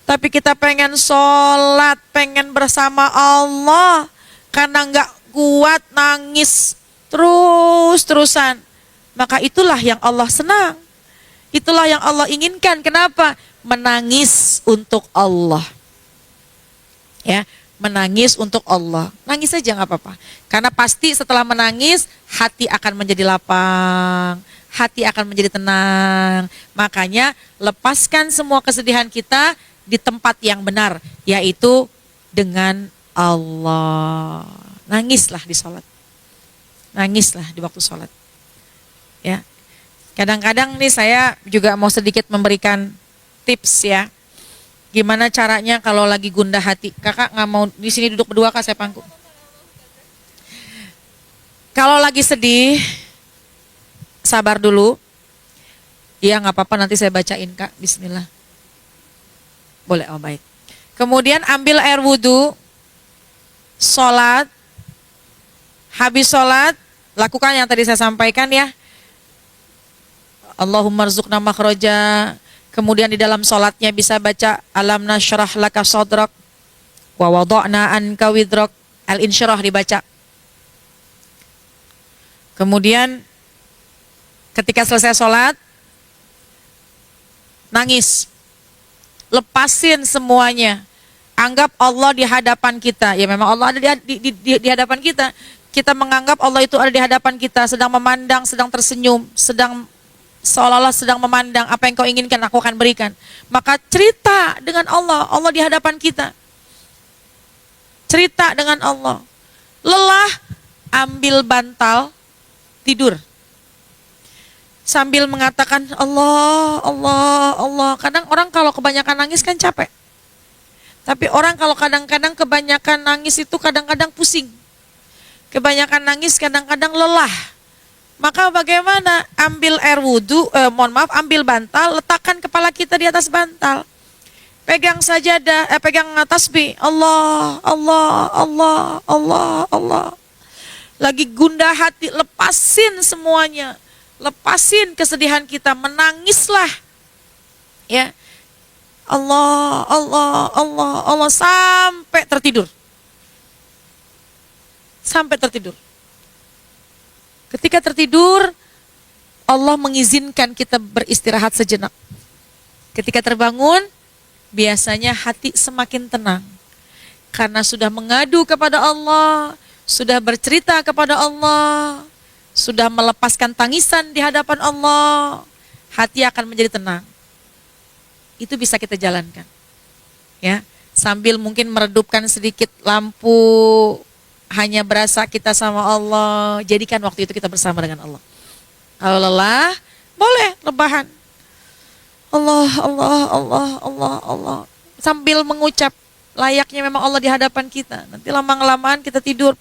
Tapi kita pengen sholat, pengen bersama Allah karena nggak kuat nangis terus-terusan. Maka itulah yang Allah senang. Itulah yang Allah inginkan. Kenapa? Menangis untuk Allah. Ya. Menangis untuk Allah. Nangis saja nggak apa-apa. Karena pasti setelah menangis, hati akan menjadi lapang. Hati akan menjadi tenang. Makanya lepaskan semua kesedihan kita di tempat yang benar. Yaitu dengan Allah. Nangislah di sholat. Nangislah di waktu sholat. Ya. Kadang-kadang nih saya juga mau sedikit memberikan tips ya. Gimana caranya kalau lagi gundah hati? Kakak nggak mau di sini duduk berdua, Kak, saya pangku. Kalau lagi sedih, sabar dulu. Iya nggak apa-apa, nanti saya bacain, Kak. Bismillah. Boleh, oh baik. Kemudian ambil air wudhu, sholat. Habis sholat, lakukan yang tadi saya sampaikan ya. Allahumma rzuqna makhraja. Kemudian di dalam sholatnya bisa baca alam nasyrah laka sadrak wa wada'na anka widrak. Al-insyirah dibaca. Kemudian ketika selesai sholat, nangis. Lepasin semuanya. Anggap Allah di hadapan kita. Ya memang Allah ada di hadapan kita. Kita menganggap Allah itu ada di hadapan kita, sedang memandang, sedang tersenyum, seolah-olah sedang memandang apa yang kau inginkan aku akan berikan. Maka cerita dengan Allah, Allah di hadapan kita. Cerita dengan Allah. Lelah, ambil bantal, tidur. Sambil mengatakan Allah, Allah, Allah. Kadang orang kalau kebanyakan nangis kan capek. Tapi orang kalau kadang-kadang kebanyakan nangis itu kadang-kadang pusing. Kebanyakan nangis kadang-kadang lelah. Maka bagaimana? Ambil air wudhu, ambil bantal, letakkan kepala kita di atas bantal. Pegang sajadah, pegang tasbih. Allah, Allah, Allah, Allah, Allah. Lagi gundah hati, lepasin semuanya. Lepasin kesedihan kita, menangislah. Ya. Allah, Allah, Allah, Allah sampai tertidur. Sampai tertidur. Ketika tertidur, Allah mengizinkan kita beristirahat sejenak. Ketika terbangun, biasanya hati semakin tenang. Karena sudah mengadu kepada Allah, sudah bercerita kepada Allah, sudah melepaskan tangisan di hadapan Allah, hati akan menjadi tenang. itu bisa kita jalankan. Ya, sambil mungkin meredupkan sedikit lampu, hanya berasa kita sama Allah, jadikan waktu itu kita bersama dengan Allah. Kalau lelah, boleh rebahan. Allah, Allah, Allah, Allah, Allah. Sambil mengucap, layaknya memang Allah di hadapan kita. Nanti lama-kelamaan kita tidur.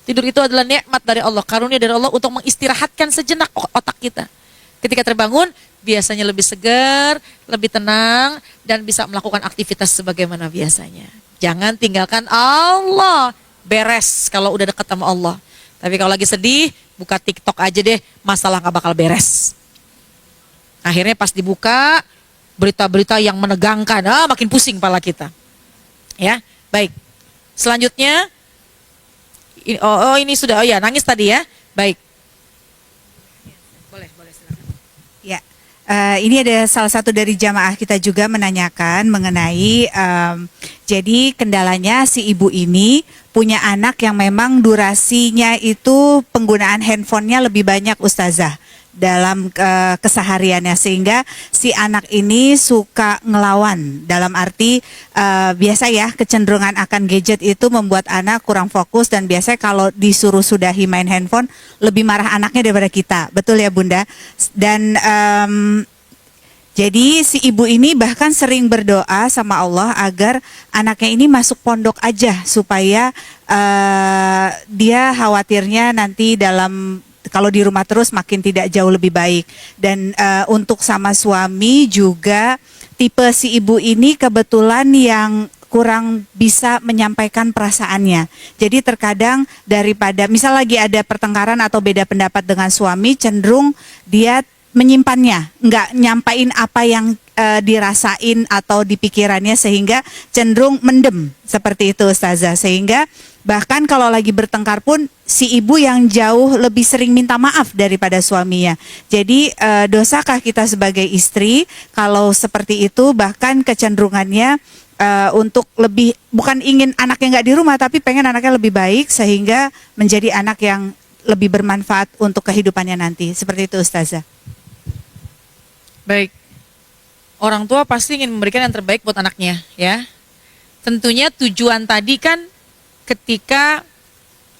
Tidur itu adalah nikmat dari Allah, karunia dari Allah untuk mengistirahatkan sejenak otak kita. Ketika terbangun, biasanya lebih segar, lebih tenang, dan bisa melakukan aktivitas sebagaimana biasanya. Jangan tinggalkan Allah, beres kalau udah dekat sama Allah. Tapi kalau lagi sedih, buka TikTok aja deh, masalah gak bakal beres. Akhirnya pas dibuka, berita-berita yang menegangkan, makin pusing kepala kita. Ya, baik. Selanjutnya, ini sudah, nangis tadi ya, baik. Boleh silakan. Ya, ini ada salah satu dari jamaah kita juga menanyakan mengenai jadi kendalanya si ibu ini punya anak yang memang durasinya itu penggunaan handphonenya lebih banyak Ustazah dalam kesehariannya, sehingga si anak ini suka ngelawan, dalam arti biasa ya, kecenderungan akan gadget itu membuat anak kurang fokus, dan biasanya kalau disuruh sudahi main handphone lebih marah anaknya daripada kita, betul ya Bunda? Dan jadi si ibu ini bahkan sering berdoa sama Allah agar anaknya ini masuk pondok aja, supaya dia khawatirnya nanti kalau di rumah terus makin tidak jauh lebih baik. Dan untuk sama suami juga, tipe si ibu ini kebetulan yang kurang bisa menyampaikan perasaannya. Jadi terkadang daripada misal lagi ada pertengkaran atau beda pendapat dengan suami, cenderung dia menyimpannya, nggak nyampain apa yang dirasain atau di pikirannya, sehingga cenderung mendem seperti itu Ustazah. Sehingga bahkan kalau lagi bertengkar pun si ibu yang jauh lebih sering minta maaf daripada suaminya. Jadi dosakah kita sebagai istri kalau seperti itu? Bahkan kecenderungannya untuk lebih, bukan ingin anaknya nggak di rumah, tapi pengen anaknya lebih baik sehingga menjadi anak yang lebih bermanfaat untuk kehidupannya nanti. Seperti itu Ustazah. Baik, orang tua pasti ingin memberikan yang terbaik buat anaknya, ya. Tentunya tujuan tadi kan ketika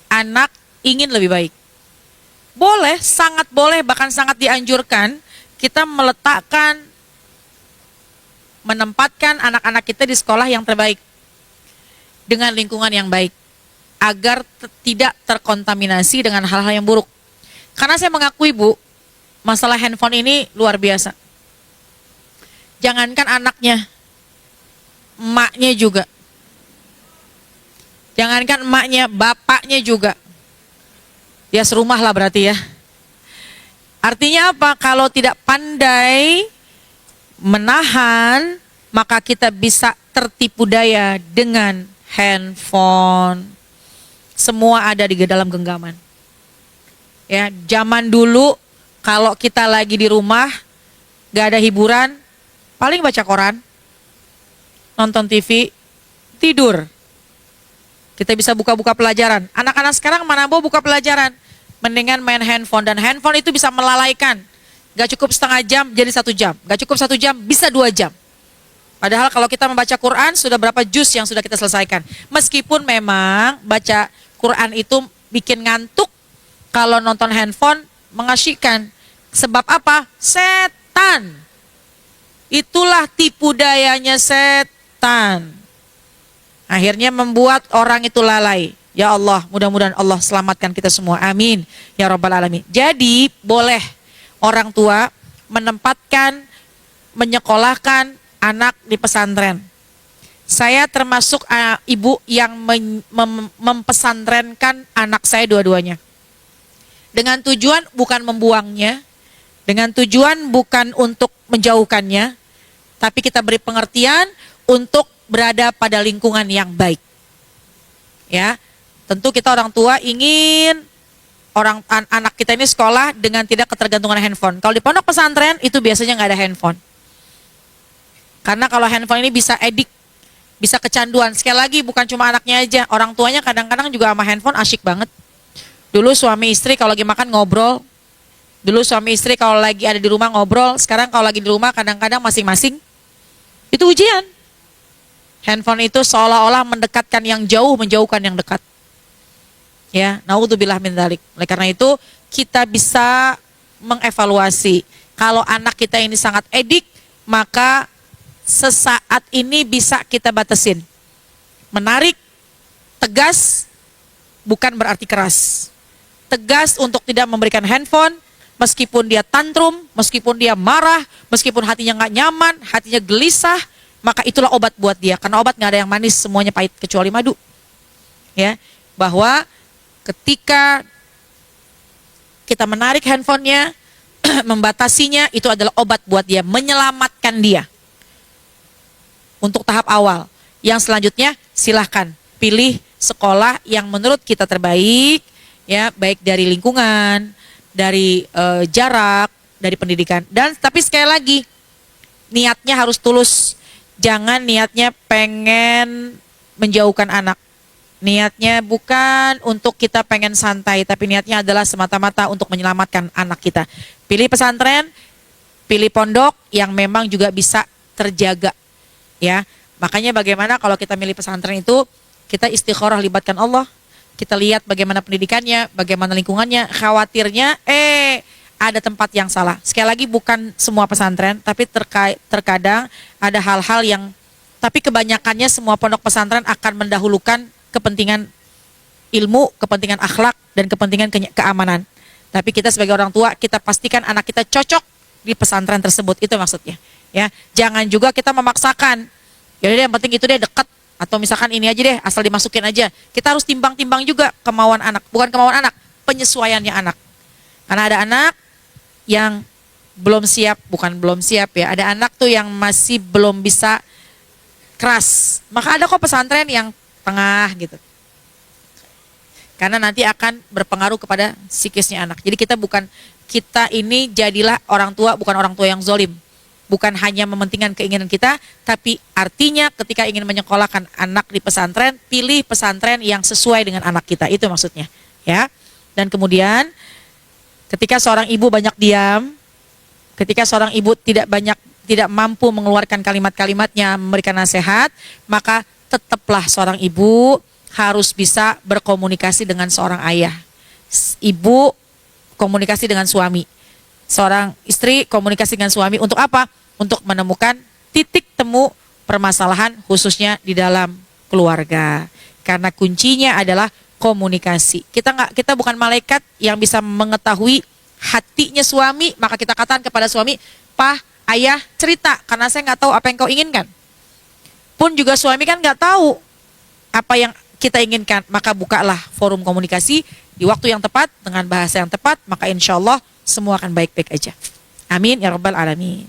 anak ingin lebih baik. Boleh, sangat boleh, bahkan sangat dianjurkan kita menempatkan anak-anak kita di sekolah yang terbaik, dengan lingkungan yang baik, agar tidak terkontaminasi dengan hal-hal yang buruk. Karena saya mengakui Bu, masalah handphone ini luar biasa. Jangankan anaknya, emaknya juga. Jangankan emaknya, bapaknya juga. Ya serumah lah berarti ya. Artinya apa? Kalau tidak pandai menahan, maka kita bisa tertipu daya dengan handphone. Semua ada di dalam genggaman. Ya, zaman dulu kalau kita lagi di rumah, gak ada hiburan, paling baca koran, nonton TV, tidur. Kita bisa buka-buka pelajaran. Anak-anak sekarang mana mau buka pelajaran, mendingan main handphone. Dan handphone itu bisa melalaikan. Gak cukup setengah jam jadi 1 jam, gak cukup 1 jam bisa 2 jam. Padahal kalau kita membaca Quran, sudah berapa juz yang sudah kita selesaikan. Meskipun memang baca Quran itu bikin ngantuk, kalau nonton handphone mengasyikkan. Sebab apa? Setan. Itulah tipu dayanya setan. Akhirnya membuat orang itu lalai. Ya Allah, mudah-mudahan Allah selamatkan kita semua. Amin. Ya Rabbal Alamin. Jadi boleh orang tua menempatkan, menyekolahkan anak di pesantren. Saya termasuk ibu yang mempesantrenkan anak saya dua-duanya. Dengan tujuan bukan membuangnya, dengan tujuan bukan untuk menjauhkannya, tapi kita beri pengertian untuk berada pada lingkungan yang baik. Ya, tentu kita orang tua ingin anak kita ini sekolah dengan tidak ketergantungan handphone. Kalau di pondok pesantren itu biasanya nggak ada handphone. Karena kalau handphone ini bisa edik, bisa kecanduan. Sekali lagi bukan cuma anaknya aja, orang tuanya kadang-kadang juga sama handphone asyik banget. Dulu suami istri kalau lagi makan ngobrol. Dulu suami istri kalau lagi ada di rumah ngobrol. Sekarang kalau lagi di rumah kadang-kadang masing-masing Itu ujian. Handphone itu seolah-olah mendekatkan yang jauh, menjauhkan yang dekat. Ya, naudzubillah min dzalik. Oleh karena itu, kita bisa mengevaluasi. Kalau anak kita ini sangat edik, maka sesaat ini bisa kita batasin. Menarik, tegas, bukan berarti keras. Tegas untuk tidak memberikan handphone, meskipun dia tantrum, meskipun dia marah, meskipun hatinya nggak nyaman, hatinya gelisah, maka itulah obat buat dia. Karena obat nggak ada yang manis, semuanya pahit kecuali madu. Ya, bahwa ketika kita menarik handphonenya, membatasinya, itu adalah obat buat dia, menyelamatkan dia. Untuk tahap awal. Yang selanjutnya, silahkan pilih sekolah yang menurut kita terbaik, ya, baik dari lingkungan, dari jarak, dari pendidikan. Dan tapi sekali lagi, niatnya harus tulus. Jangan niatnya pengen menjauhkan anak. Niatnya bukan untuk kita pengen santai, tapi niatnya adalah semata-mata untuk menyelamatkan anak kita. Pilih pesantren, pilih pondok yang memang juga bisa terjaga. Ya, makanya bagaimana kalau kita milih pesantren itu, kita istikharah libatkan Allah. Kita lihat bagaimana pendidikannya, bagaimana lingkungannya. Khawatirnya, ada tempat yang salah. Sekali lagi bukan semua pesantren, tapi terkadang ada hal-hal yang, tapi kebanyakannya semua pondok pesantren akan mendahulukan kepentingan ilmu, kepentingan akhlak, dan kepentingan keamanan. Tapi kita sebagai orang tua, kita pastikan anak kita cocok di pesantren tersebut, itu maksudnya. Ya, jangan juga kita memaksakan. Yaudah deh, yang penting itu deh dekat, atau misalkan ini aja deh, asal dimasukin aja. Kita harus timbang-timbang juga kemauan anak, bukan kemauan anak, penyesuaiannya anak. Karena ada anak yang belum siap, bukan belum siap ya, ada anak tuh yang masih belum bisa keras. Maka ada kok pesantren yang tengah gitu. Karena nanti akan berpengaruh kepada psikisnya anak. Jadi kita ini jadilah orang tua, bukan orang tua yang zolim. Bukan hanya mementingkan keinginan kita, tapi artinya ketika ingin menyekolahkan anak di pesantren, pilih pesantren yang sesuai dengan anak kita. Itu maksudnya, ya. Dan kemudian ketika seorang ibu banyak diam, ketika seorang ibu tidak mampu mengeluarkan kalimat-kalimatnya, memberikan nasihat, maka tetaplah seorang ibu harus bisa berkomunikasi dengan seorang ayah. Ibu komunikasi dengan suami. Seorang istri komunikasi dengan suami untuk apa? Untuk menemukan titik temu permasalahan khususnya di dalam keluarga. Karena kuncinya adalah komunikasi. Kita bukan malaikat yang bisa mengetahui hatinya suami, maka kita katakan kepada suami, "Pak, ayah, cerita karena saya nggak tahu apa yang kau inginkan." Pun juga suami kan nggak tahu apa yang kita inginkan, maka bukalah forum komunikasi di waktu yang tepat dengan bahasa yang tepat, maka insya Allah semua akan baik-baik aja. Amin ya rabbal alamin.